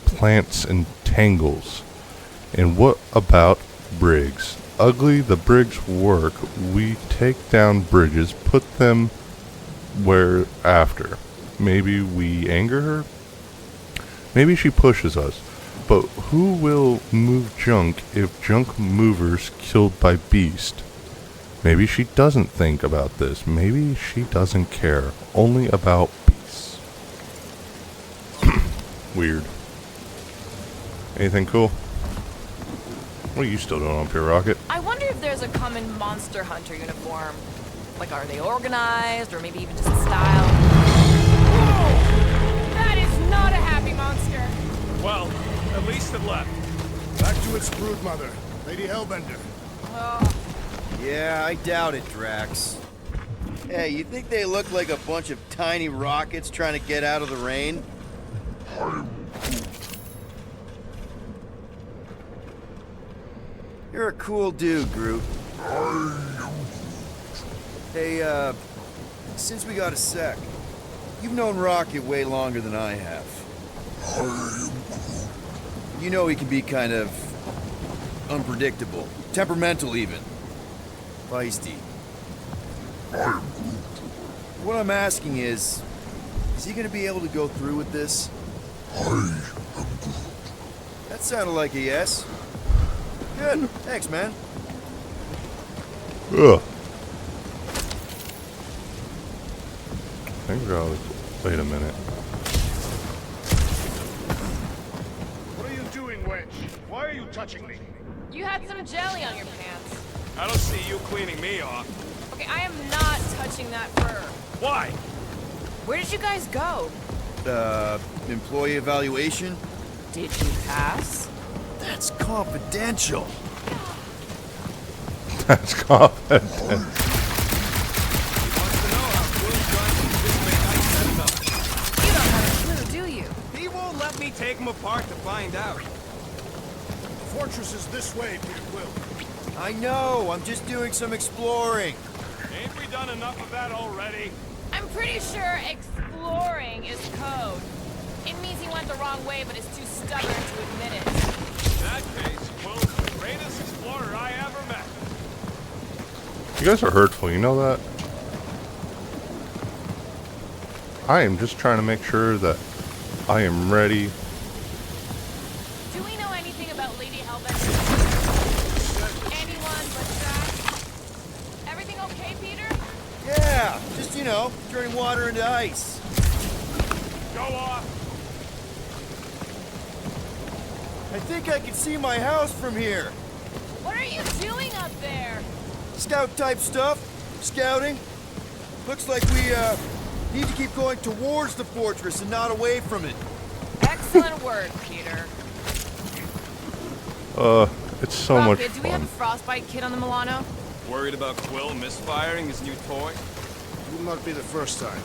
A: plants and tangles. And what about Briggs? Ugly the Briggs work, we take down bridges, put them where after. Maybe we anger her? Maybe she pushes us. But who will move junk if junk movers killed by beast? Maybe she doesn't think about this. Maybe she doesn't care. Only about beasts. Weird. Anything cool? What are you still doing up here, Rocket?
B: I wonder if there's a common monster hunter uniform. Like, are they organized, or maybe even just a style?
L: Whoa! That is not a happy monster.
K: Well, at least it left.
I: Back to its broodmother, Lady Hellbender.
C: Yeah, I doubt it, Drax. Hey, you think they look like a bunch of tiny rockets trying to get out of the rain? You're a cool dude, Groot. Hey, since we got a sec, you've known Rocket way longer than I have. You know he can be kind of unpredictable, temperamental even, feisty. What I'm asking is he gonna be able to go through with this? That sounded like a yes. Good, thanks, man.
A: Ugh. I think I'll... Wait a minute.
I: What are you doing, Wedge? Why are you touching me?
B: You had some jelly on your pants.
K: I don't see you cleaning me off.
B: Okay, I am not touching that fur.
K: Why?
B: Where did you guys go?
C: Employee evaluation?
B: Did you pass?
C: That's confidential.
A: That's confident.
B: You don't have a clue, do you?
D: He won't let me take him apart to find out.
I: The fortress is this way, Peter Quill.
C: I know, I'm just doing some exploring.
K: Ain't we done enough of that already?
B: I'm pretty sure exploring is code. It means he went the wrong way, but is too stubborn to admit it.
K: In that case, Quill's the greatest explorer I ever met.
A: You guys are hurtful, you know that? I am just trying to make sure that I am ready.
B: Do we know anything about Lady Hellbender? Anyone but Drax? Everything okay, Peter?
C: Yeah, just, you know, turning water into ice.
K: Go off!
C: I think I can see my house from here.
B: What are you doing up there?
C: Scout type stuff. Scouting. Looks like we, need to keep going towards the fortress and not away from it.
B: Excellent work, Peter.
A: It's so much
B: Rocket, do we have a
A: fun.
B: frostbite kit on the Milano?
K: Worried about Quill misfiring his new toy?
I: Will not be the first time.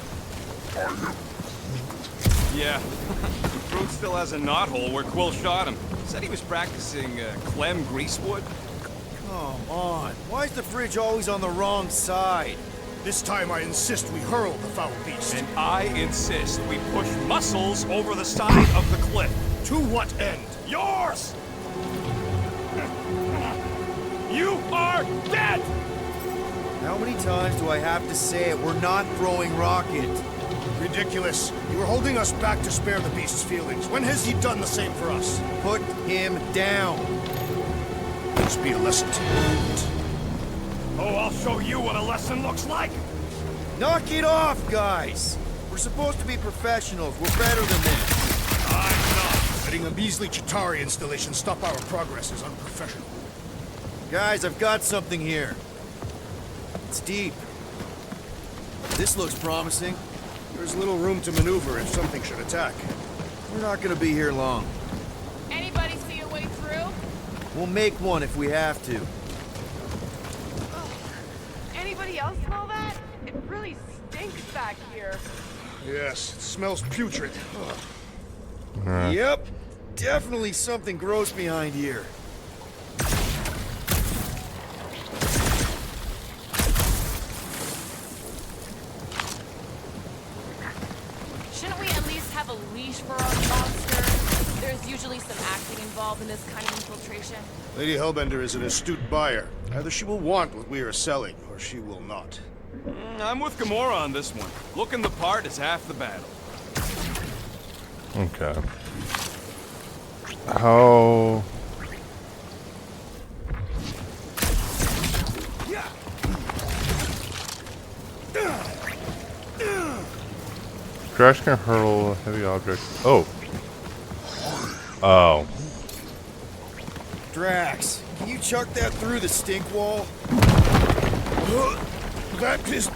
K: Yeah. Groot still has a knothole where Quill shot him. Said he was practicing Clem Greasewood.
C: Come on. Why is the fridge always on the wrong side?
I: This time I insist we hurl the foul beast.
K: And I insist we push muscles over the side of the cliff.
I: To what end?
K: Yours! You are dead!
C: How many times do I have to say it? We're not throwing Rocket.
I: Ridiculous. You were holding us back to spare the beast's feelings. When has he done the same for us?
C: Put him down.
I: This be a lesson to you.
K: Oh, I'll show you what a lesson looks like!
C: Knock it off, guys! We're supposed to be professionals. We're better than this.
K: I'm not.
I: Letting a measly Chitauri installation stop our progress is unprofessional.
C: Guys, I've got something here. It's deep. This looks promising.
I: There's little room to maneuver if something should attack.
C: We're not gonna be here long.
B: Anybody see a way through?
C: We'll make one if we have to.
B: Anybody else smell that? It really stinks back here.
I: Yes, it smells putrid. Ugh.
C: Yep. Definitely something gross behind here.
B: Shouldn't we at least have a leash for our monster? There's usually some acting involved in this kind of infiltration.
I: Lady Hellbender is an astute buyer. Either she will want what we are selling, or she will not.
K: I'm with Gamora on this one. Looking the part is half the battle.
A: Okay. How... Crash can hurl heavy objects. Oh. Oh.
C: Drax, can you chuck that through the stink wall?
I: that is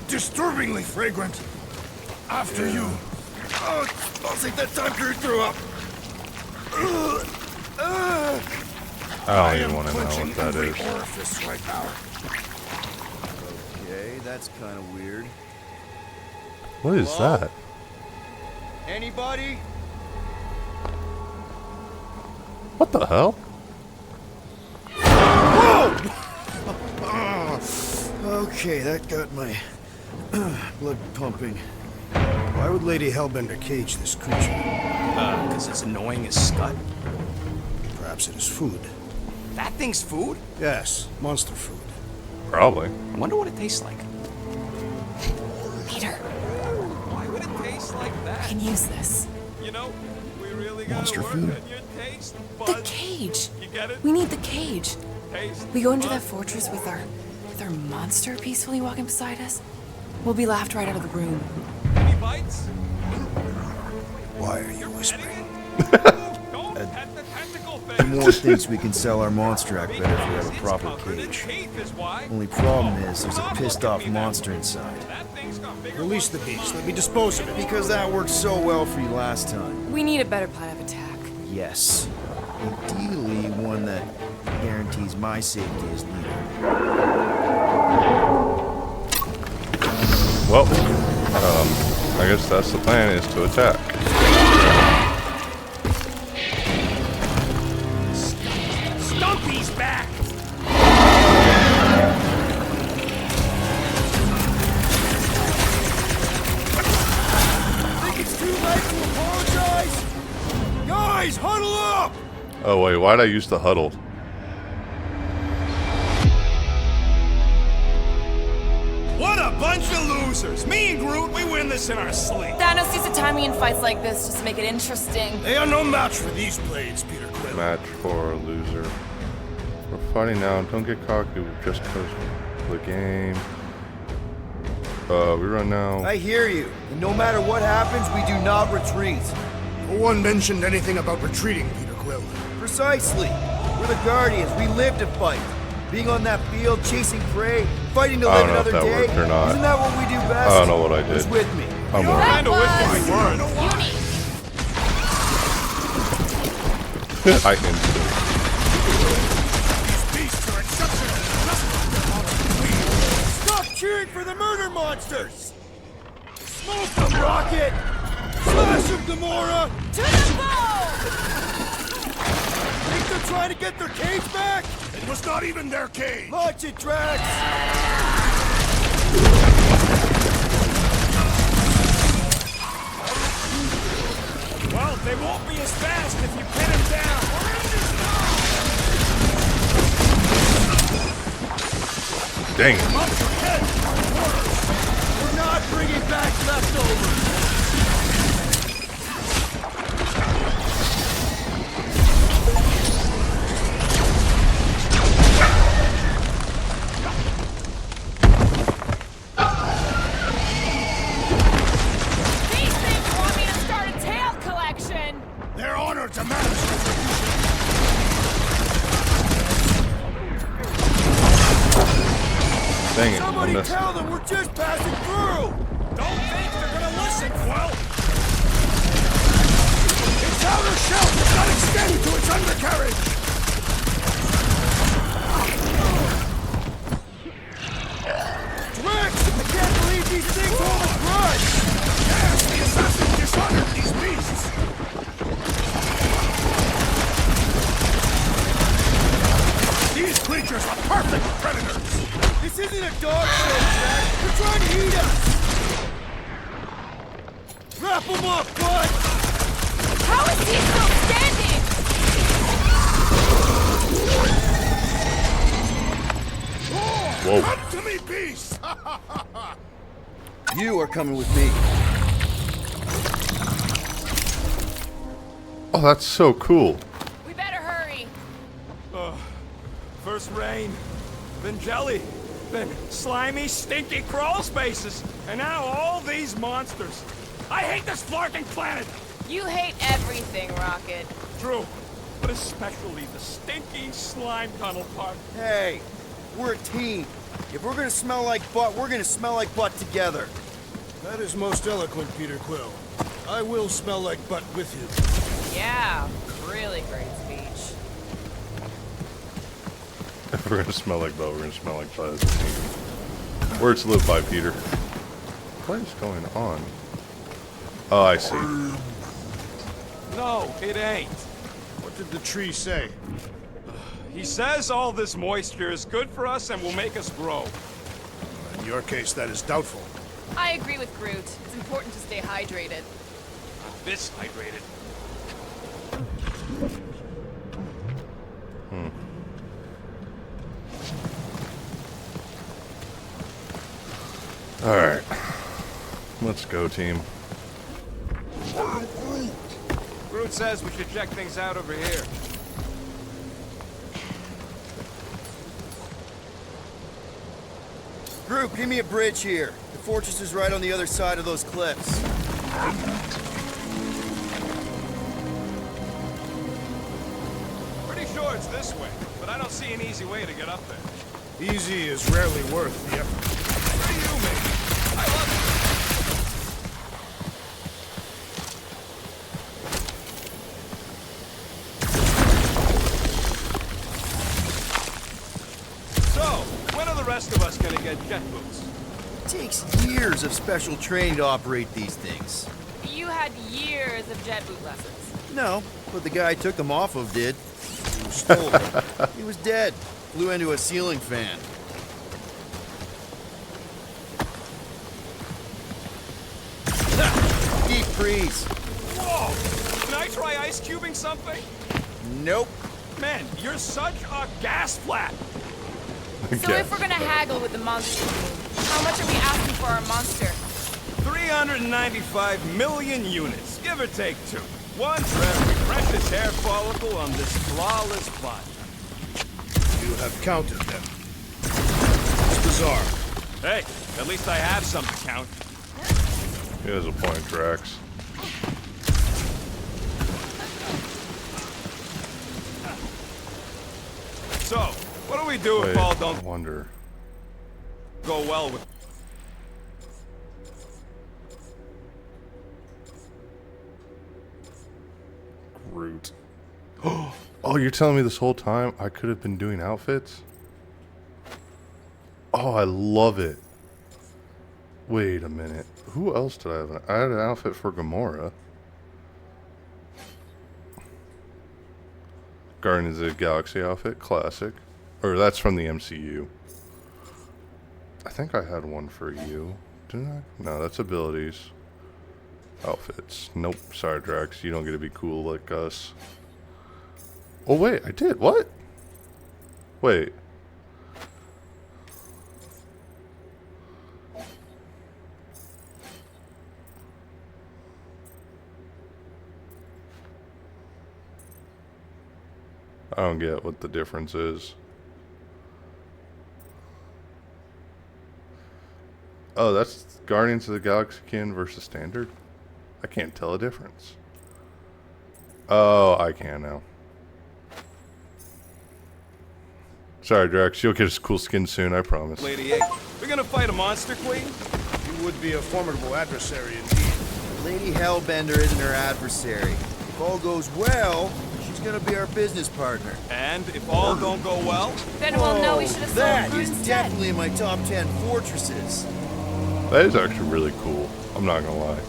I: disturbingly fragrant. After you.
C: Oh, I'll take that time Groot threw up.
A: I don't even want to know what that is.
I: Right now.
C: Okay, that's kind of weird.
A: What is
C: Hello?
A: that?
C: Anybody?
A: What the hell?
C: Okay, that got my blood pumping.
E: Why would Lady Hellbender cage this creature?
D: Because it's annoying as scut.
E: Perhaps it is food.
D: That thing's food?
E: Yes, monster food.
A: Probably.
D: I wonder what it tastes like.
B: Peter,
N: Why would it taste like that?
B: I can use this.
N: You know, we really gotta
C: Monster
N: work
C: food.
N: on your taste
B: The
N: buds.
B: cage.
N: You get it?
B: We need the cage.
N: Taste
B: We go into
N: buds.
B: that fortress with our monster peacefully walking beside us. We'll be laughed right out of the room.
N: Any bites?
E: Why are you whispering?
N: Don't pet the tentacle
C: The
N: thing.
C: more thinks we can sell our monster act better if we have a proper
N: Covered in
C: cage.
N: teeth is why.
C: Only problem is there's a pissed off monster inside.
N: That thing's got bigger
E: Release the beast. Let me dispose of it.
C: Because that worked so well for you last time.
B: We need a better plan of attack.
C: Yes. Ideally, one that guarantees my safety as leader.
A: Well, I guess that's the plan, is to attack.
D: Stumpy's back!
C: Think it's too late to apologize? Guys, huddle up!
A: Oh wait, why'd I use the huddle?
K: What a bunch of losers! Me and Groot, we win this in our sleep.
B: Thanos used to time me in fights like this just to make it interesting.
I: They are no match for these blades, Peter Quill.
A: Match for a loser. We're fighting now. Don't get cocky just because of the game. We run now.
C: I hear you. And no matter what happens, we do not retreat.
I: No one mentioned anything about retreating, Peter Quill.
C: Precisely. We're the Guardians. We live to fight. Being on that field, chasing prey, fighting to
A: I
C: live
A: don't know if
C: another
A: that
C: day.
A: worked or not.
C: Isn't that what we do best?
A: I don't know what I did.
C: Who's with me?
A: I'm worried.
K: Kinda wish we weren't.
A: I instant.
I: These beasts are exceptional.
C: Stop cheering for the murder monsters! Smoke them, Rocket! Slash them, Gamora!
B: To the ball!
C: Think they're trying to get their cage back?
I: It was not even their cage.
C: Launch it, Drax!
K: Well, they won't be as fast if you pin him down.
A: Dang it.
C: Up your head! We're not bringing back leftovers!
B: These things want me to start a tail collection!
I: Their honor demands retribution.
A: Dang it. I
C: Somebody
A: missed.
C: tell them we're just passing through!
K: Don't think they're gonna listen, Quill.
I: Its outer shell does not extend to its undercarriage.
C: Drax! I can't believe these things hold a grudge!
I: Yes, the assassin dishonored these beasts. These creatures are perfect predators.
C: This isn't a dog show, Drax! They're trying to eat us! Wrap them up, bud!
B: How is he still standing?
A: Whoa.
I: Come to me, beast.
C: You are coming with me.
A: Oh, that's so cool.
B: We better hurry.
K: First rain, then jelly, then slimy, stinky crawl spaces, and now all these monsters. I hate this flarking planet!
B: You hate everything, Rocket.
K: True, but especially the stinky slime tunnel part.
C: Hey, we're a team. If we're gonna smell like butt, we're gonna smell like butt together.
E: That is most eloquent, Peter Quill. I will smell like butt with you.
B: Yeah, really great speech.
A: If we're gonna smell like butt, we're gonna smell like butt. Words to live by, Peter. What is going on? Oh, I see.
K: No, it ain't.
I: What did the tree say?
K: He says all this moisture is good for us and will make us grow.
I: In your case, that is doubtful.
B: I agree with Groot. It's important to stay hydrated.
K: This hydrated.
A: Alright. Let's go, team.
K: Groot says we should check things out over here.
C: Group, give me a bridge here. The fortress is right on the other side of those cliffs.
K: Pretty sure it's this way, but I don't see an easy way to get up there.
I: Easy is rarely worth the effort.
K: What do you mean? I love it. So, when are the rest of us gonna get jet boots?
C: It takes years of special training to operate these things.
B: You had years of jet boot lessons.
C: No, but the guy I took them off of did. Who stole them? He was dead. Flew into a ceiling fan. Deep freeze.
K: Whoa! Can I try ice cubing something?
C: Nope.
K: Man, you're such a gas flap!
B: So if we're gonna haggle with the monster, how much are we asking for our monster?
K: 395 million units, give or take 2. One for every precious hair follicle on this flawless body.
I: You have counted them. It's bizarre.
K: Hey, at least I have some to count.
A: He has a point, Drax.
K: So, what do we do
A: Wait,
K: if all
A: I
K: don't
A: wonder.
K: go well with...
A: Groot. Oh, you're telling me this whole time I could have been doing outfits? Oh, I love it. Wait a minute. Who else did I have? I had an outfit for Gamora. Guardians of the Galaxy outfit, classic. Or that's from the MCU. I think I had one for you. Didn't I? No, that's abilities. Outfits. Nope. Sorry, Drax. You don't get to be cool like us. Oh, wait. I did. What? Wait. I don't get what the difference is. Oh, that's Guardians of the Galaxy Kin versus Standard? I can't tell a difference. Oh, I can now. Sorry, Drax. You'll get a cool skin soon, I promise.
K: Lady A, we're gonna fight a monster queen?
I: You would be a formidable adversary indeed.
C: Lady Hellbender isn't her adversary. If all goes well, she's gonna be our business partner.
K: And if all don't go well?
B: Then we'll know we should have sold
C: That
B: Groot
C: is
B: instead.
C: definitely in my top 10 fortresses.
A: That is actually really cool. I'm not gonna lie.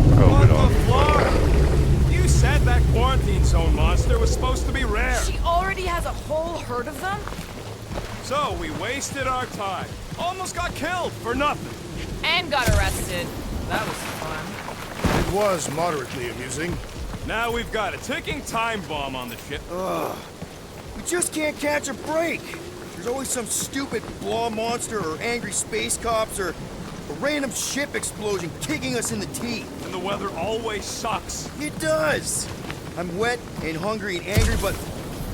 A: I hope we don't.
K: You said that quarantine zone monster was supposed to be rare.
B: She already has a whole herd of them?
K: So we wasted our time. Almost got killed for nothing.
B: And got arrested. That was fun.
I: It was moderately amusing.
K: Now we've got a ticking time bomb on the ship.
C: Ugh. We just can't catch a break. There's always some stupid blah monster or angry space cops or a random ship explosion kicking us in the teeth.
K: And the weather always sucks.
C: It does. I'm wet and hungry and angry, but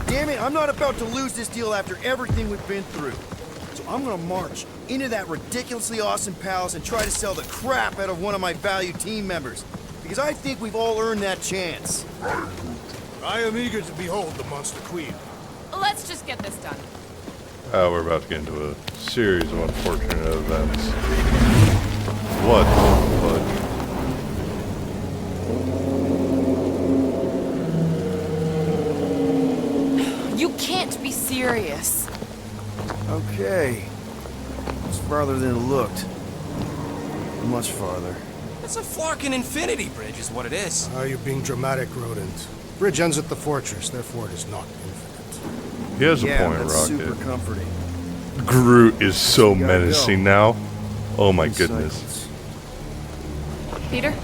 C: damn it, I'm not about to lose this deal after everything we've been through. So I'm gonna march into that ridiculously awesome palace and try to sell the crap out of one of my valued team members. Because I think we've all earned that chance.
I: I am eager to behold the Monster Queen.
B: let's just get this done.
A: We're about to get into a series of unfortunate events. What?
B: You can't be serious.
C: Okay. It's farther than it looked. Much farther.
D: It's a Flarkin infinity bridge is what it is.
E: You're being dramatic, Rodent. Bridge ends at the fortress, therefore it is not infinite.
A: He has a
C: Yeah,
A: point,
C: that's
A: Rocket.
C: super comforting.
A: Groot is so
C: You gotta
A: menacing
C: go.
A: now. Oh my
C: In
A: goodness.
C: cycles.
B: Peter?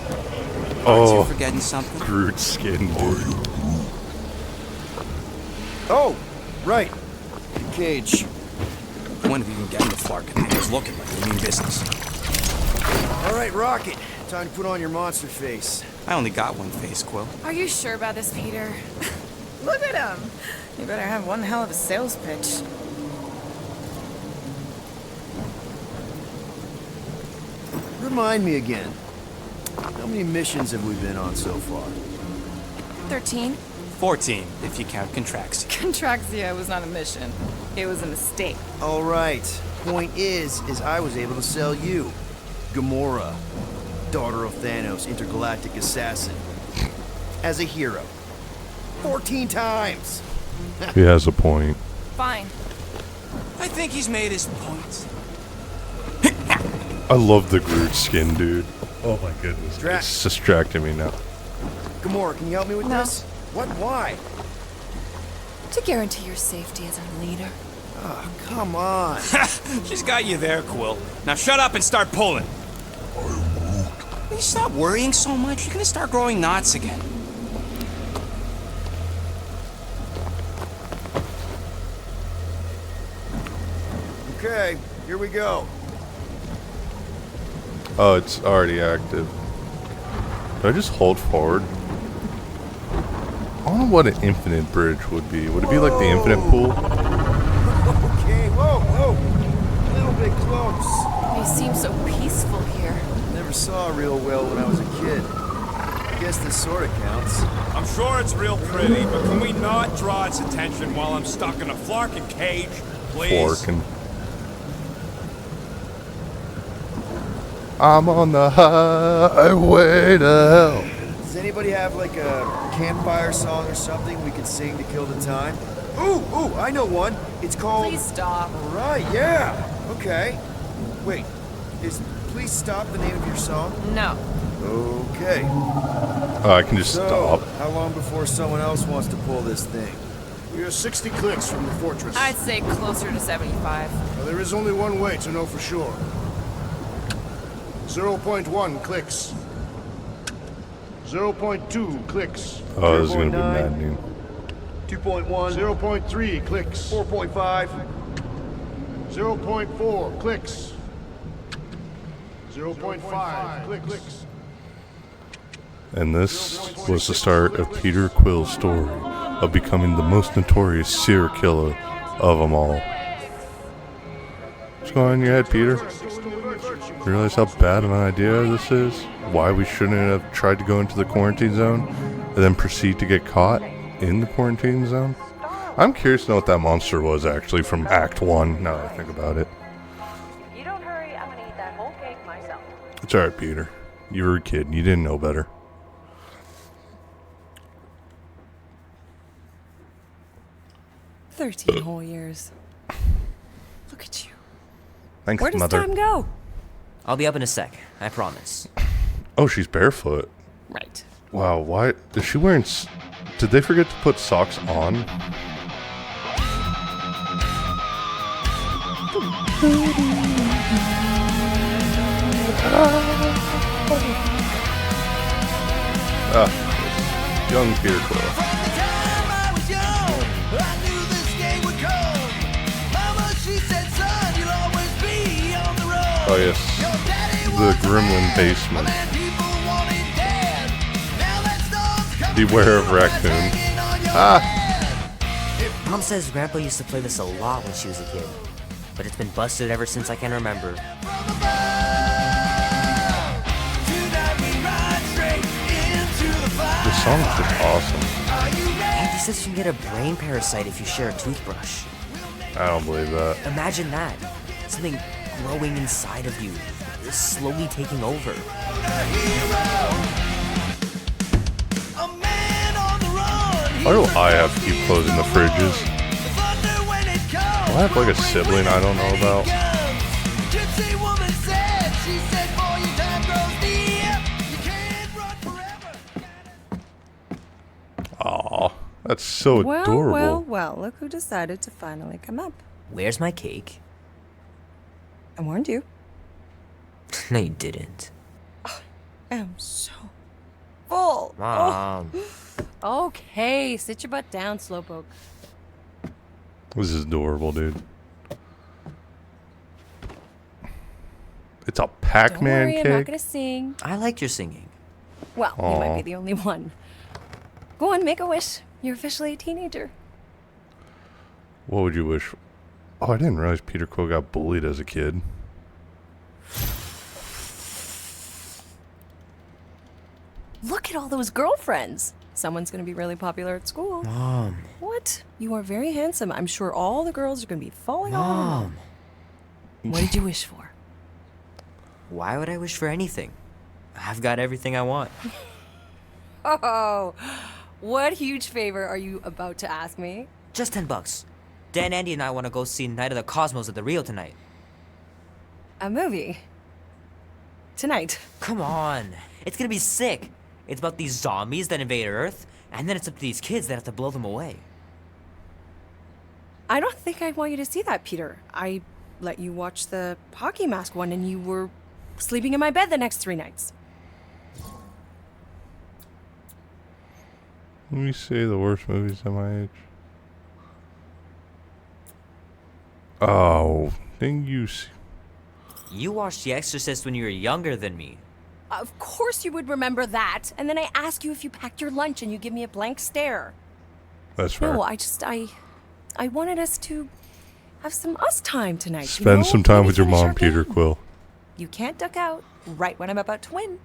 D: Aren't you
A: Oh,
D: forgetting something?
A: Groot skin, dude.
C: Oh, right. The cage.
D: When have you been getting the Flarkin? It was looking like you mean business.
C: All right, Rocket. Time to put on your monster face.
D: I only got one face, Quill.
B: Are you sure about this, Peter? Look at him. You better have one hell of a sales pitch.
C: Remind me again. How many missions have we been on so far?
B: 13?
D: 14, if you count Contraxia.
B: Contraxia was not a mission. It was a mistake.
C: All right. Point is I was able to sell you. Gamora, daughter of Thanos, intergalactic assassin. As a hero. 14 times!
A: He has a point.
B: Fine.
D: I think he's made his point.
A: I love the Groot skin, dude. Oh my goodness.
C: Drax.
A: It's distracting me now.
C: Gamora, can you help me with
B: No.
C: this? What? Why?
B: To guarantee your safety as our leader.
C: Oh, come on.
D: She's got you there, Quill. Now shut up and start pulling. Will you stop worrying so much? You're gonna start growing knots again.
C: Okay, here we go.
A: Oh, it's already active. Do I just hold forward? I don't know what an infinite bridge would be. Would it be like the infinite pool?
C: Okay, whoa. A little bit close.
B: They seem so peaceful here.
C: Never saw real well when I was a kid. I guess this sort of counts.
K: I'm sure it's real pretty, but can we not draw its attention while I'm stuck in a Flarkin cage, please?
A: Forking. I'm on the highway to hell.
C: Does anybody have like a campfire song or something we could sing to kill the time? Ooh, I know one. It's called...
B: Please stop.
C: All right, yeah. Okay. Wait, is Please Stop the name of your song?
B: No.
C: Okay.
A: Oh, I can just
C: So,
A: stop.
C: how long before someone else wants to pull this thing?
I: We are 60 clicks from the fortress.
B: I'd say closer to 75.
I: Well, there is only one way to know for sure. 0.1 clicks. 0.2 clicks.
A: Oh, this is gonna be
C: 0.9.
A: maddening.
C: 2.1.
I: 0.3 clicks.
C: 4.5.
I: 0.4 clicks. 0.5 clicks.
A: And this was the start of Peter Quill's story of becoming the most notorious serial killer of them all. What's going on in your head, Peter? You realize how bad of an idea this is? Why we shouldn't have tried to go into the quarantine zone and then proceed to get caught in the quarantine zone? I'm curious to know what that monster was actually from Act 1, now that I think about it.
F: If you don't hurry, I'm gonna eat that whole cake myself.
A: It's alright, Peter. You were a kid and you didn't know better.
B: $13 whole years. Look at you.
A: Thanks,
B: Where does
A: Mother.
B: time go?
O: I'll be up in a sec, I promise.
A: Oh, she's barefoot.
B: Right.
A: Wow, why is she wearing did they forget to put socks on? Young Peter Quill. Oh yes, the Gremlin basement. Beware of raccoon. Ah!
O: Mom says Grandpa used to play this a lot when she was a kid, but it's been busted ever since I can remember.
A: This song's just awesome.
O: Thank He says you can get a brain parasite if you share a toothbrush.
A: I don't believe that.
O: Imagine that. Something growing inside of you, slowly taking over.
A: Why do I have to keep closing the fridges? Do I have like a sibling I don't know about? Aw, that's so adorable.
B: Well, look who decided to finally come up.
O: Where's my cake?
B: I warned you.
O: No, you didn't.
B: I am so full.
O: Mom.
P: Okay, sit your butt down, Slowpoke.
A: This is adorable, dude. It's a
P: Don't
A: Pac-Man
P: worry,
A: cake.
P: I'm not gonna sing.
O: I like your singing.
P: Well, you might
A: Aw.
P: be the only one. Go on, make a wish. You're officially a teenager.
A: What would you wish? Oh, I didn't realize Peter Quill got bullied as a kid.
P: Look at all those girlfriends. Someone's gonna be really popular at school.
O: Mom.
P: What? You are very handsome. I'm sure all the girls are gonna be falling all over
O: Mom.
P: you. What did you wish for?
O: Why would I wish for anything? I've got everything I want.
P: Oh, what huge favor are you about to ask me?
O: Just $10. Dan, Andy, and I want to go see Night of the Cosmos at the Rio tonight.
P: A movie? Tonight?
O: Come on. It's gonna be sick. It's about these zombies that invade Earth, and then it's up to these kids that have to blow them away.
P: I don't think I want you to see that, Peter. I let you watch the hockey mask one and you were sleeping in my bed the next 3 nights.
A: Let me see the worst movies at my age. Oh, didn't you see?
O: You watched The Exorcist when you were younger than me.
P: Of course you would remember that. And then I ask you if you packed your lunch and you give me a blank stare.
A: That's fair.
P: No, I wanted us to have some us time tonight.
A: Spend some time with your
P: Finish
A: mom,
P: our
A: Peter
P: game.
A: Quill.
P: You can't duck out right when I'm about to win.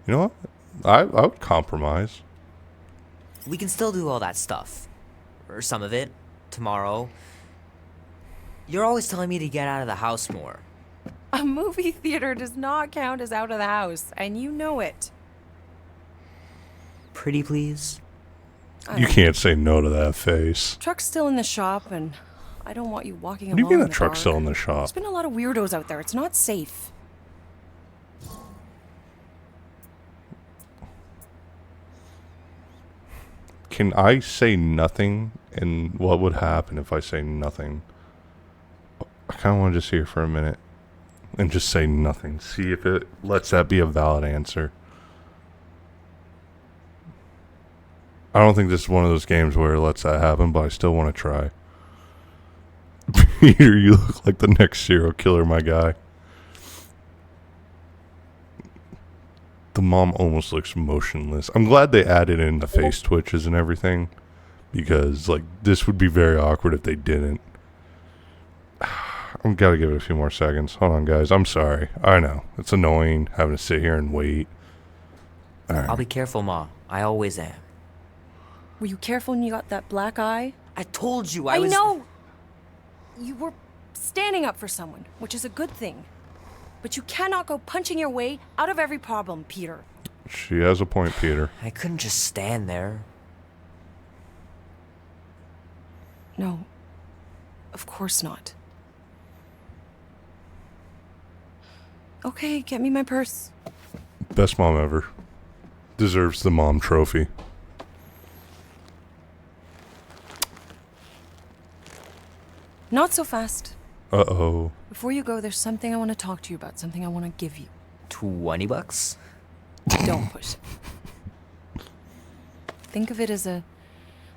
A: You know what? I would compromise.
O: We can still do all that stuff. Or some of it. Tomorrow. You're always telling me to get out of the house more.
P: A movie theater does not count as out of the house, and you know it.
O: Pretty please?
A: You can't say no to that face.
P: Truck's still in the shop, and I don't want you walking
A: What do you
P: along
A: mean
P: in
A: the
P: the
A: truck's
P: dark.
A: still in the shop?
P: There's been a lot of weirdos out there. It's not safe.
A: Can I say nothing? And what would happen if I say nothing? I kind of want to just hear for a minute and just say nothing. See if it lets that be a valid answer. I don't think this is one of those games where it lets that happen, but I still want to try. Peter, you look like the next serial killer, my guy. The mom almost looks motionless. I'm glad they added in the face twitches and everything, because like this would be very awkward if they didn't. I've got to give it a few more seconds. Hold on, guys. I'm sorry. I know it's annoying having to sit here and wait. All right.
O: I'll be careful, Ma. I always am.
P: Were you careful when you got that black eye?
O: I told you
P: I
O: was...
P: know! You were standing up for someone, which is a good thing. But you cannot go punching your way out of every problem, Peter.
A: She has a point, Peter.
O: I couldn't just stand there.
P: No. Of course not. Okay, get me my purse.
A: Best mom ever. Deserves the mom trophy.
P: Not so fast.
A: Uh-oh.
P: Before you go, there's something I want to talk to you about, something I want to give you.
O: $20?
P: Don't push. Think of it as a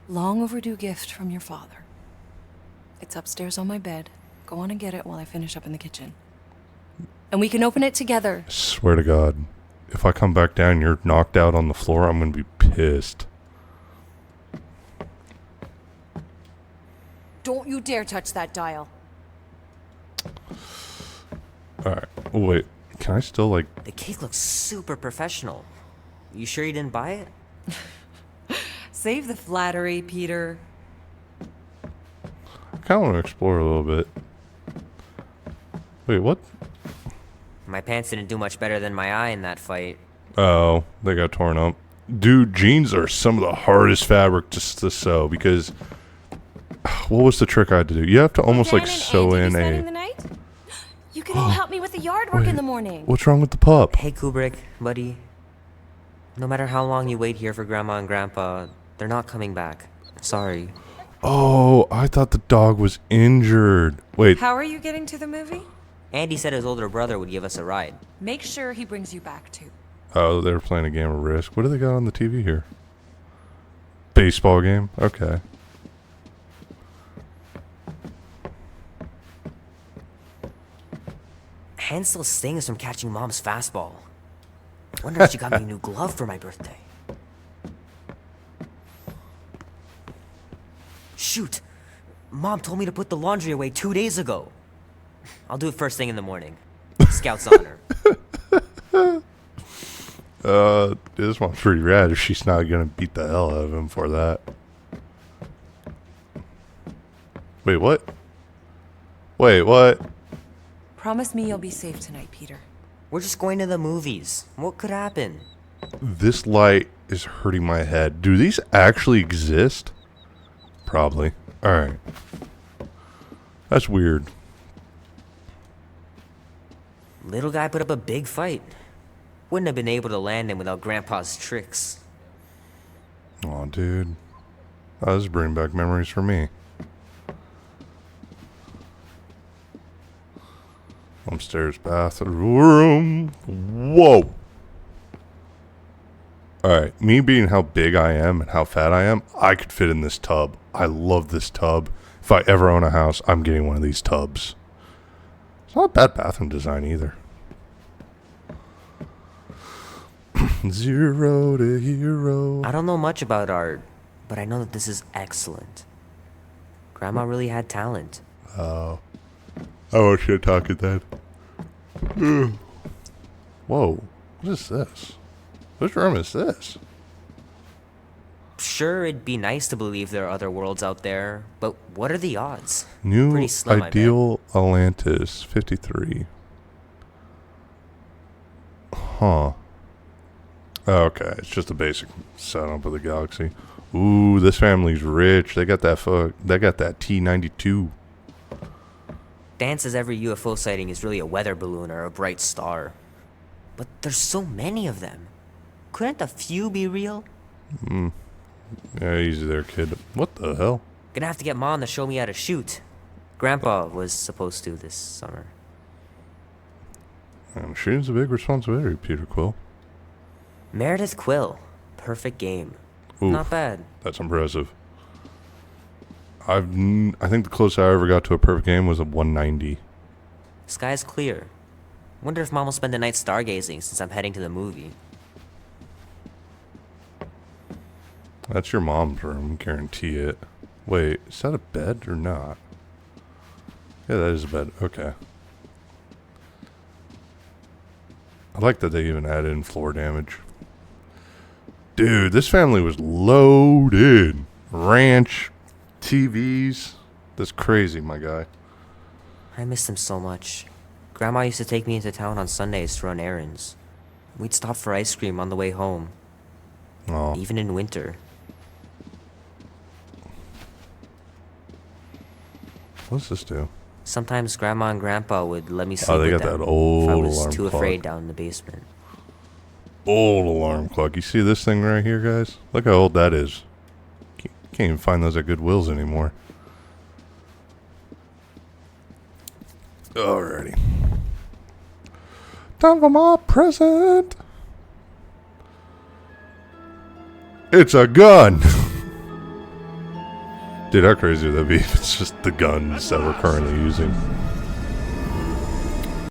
P: long overdue gift from your father. It's upstairs on my bed. Go on and get it while I finish up in the kitchen. And we can open it together.
A: Swear to God, if I come back down and you're knocked out on the floor, I'm going to be pissed.
P: Don't you dare touch that dial.
A: Alright, wait. Can Can I still, like...
O: The cake looks super professional. You sure you didn't buy it?
P: Save the flattery, Peter.
A: I kind of want to explore a little bit. Wait, what?
O: My pants didn't do much better than my eye in that fight.
A: Oh, they got torn up. Dude, jeans are some of the hardest fabric to sew because... What was the trick I had to do? You have to almost, like, sew in a...
P: The night? You can all help me with the yard work in the morning.
A: What's wrong with the pup?
O: Hey, Kubrick, buddy. No matter how long you wait here for Grandma and Grandpa, they're not coming back. Sorry.
A: Oh, I thought the dog was injured. Wait.
P: How are you getting to the movie?
O: Andy said his older brother would give us a ride.
P: Make sure he brings you back too.
A: Oh, they were playing a game of Risk. What do they got on the TV here? Baseball game? Okay.
O: Hand still stings from catching Mom's fastball. Wonder if she got me a new glove for my birthday. Shoot! Mom told me to put the laundry away 2 days ago. I'll do it first thing in the morning. Scout's honor.
A: This one's pretty rad if she's not gonna beat the hell out of him for that. Wait, what? Wait, what?
P: Promise me you'll be safe tonight, Peter.
O: We're just going to the movies. What could happen?
A: This light is hurting my head. Do these actually exist? Probably. Alright. That's weird.
O: Little guy put up a big fight. Wouldn't have been able to land him without Grandpa's tricks.
A: Aw, dude. Oh, this is bringing back memories for me. Upstairs bathroom. Whoa! Alright, me being how big I am and how fat I am, I could fit in this tub. I love this tub. If I ever own a house, I'm getting one of these tubs. It's not a bad bathroom design either. 0 to hero.
O: I don't know much about art, but I know that this is excellent. Grandma really had talent.
A: Oh. Oh, shit, talking then. Whoa. What is this? Which room is this?
O: Sure, it'd be nice to believe there are other worlds out there, but what are the odds?
A: New
O: Pretty slim,
A: Ideal Atlantis 53. Huh. Okay, it's just a basic setup of the galaxy. Ooh, this family's rich. They got that T-92.
O: Dan says every UFO sighting is really a weather balloon or a bright star. But there's so many of them. Couldn't a few be real?
A: Yeah, easy there, kid. What the hell?
O: Gonna have to get Mom to show me how to shoot. Grandpa was supposed to this summer.
A: And shooting's a big responsibility, Peter Quill.
O: Meredith Quill. Perfect game.
A: Oof,
O: not bad.
A: That's impressive. I think the closest I ever got to a perfect game was a 190.
O: Sky's clear. Wonder if Mom will spend the night stargazing since I'm heading to the movie.
A: That's your mom's room, guarantee it. Wait, is that a bed or not? Yeah, that is a bed. Okay. I like that they even added in floor damage. Dude, this family was loaded. Ranch, TVs. That's crazy, my guy.
O: I miss them so much. Grandma used to take me into town on Sundays to run errands. We'd stop for ice cream on the way home.
A: Oh.
O: Even in winter.
A: What does this do?
O: Sometimes Grandma and Grandpa would let me sleep
A: Oh, they
O: with
A: got
O: them
A: that old
O: if I was
A: alarm
O: too
A: clock.
O: afraid down in the basement.
A: Old alarm clock. You see this thing right here, guys? Look how old that is. Can't even find those at Goodwill's anymore. Alrighty. Time for my present. It's a gun. Dude, how crazy would that be if it's just the guns that we're currently using?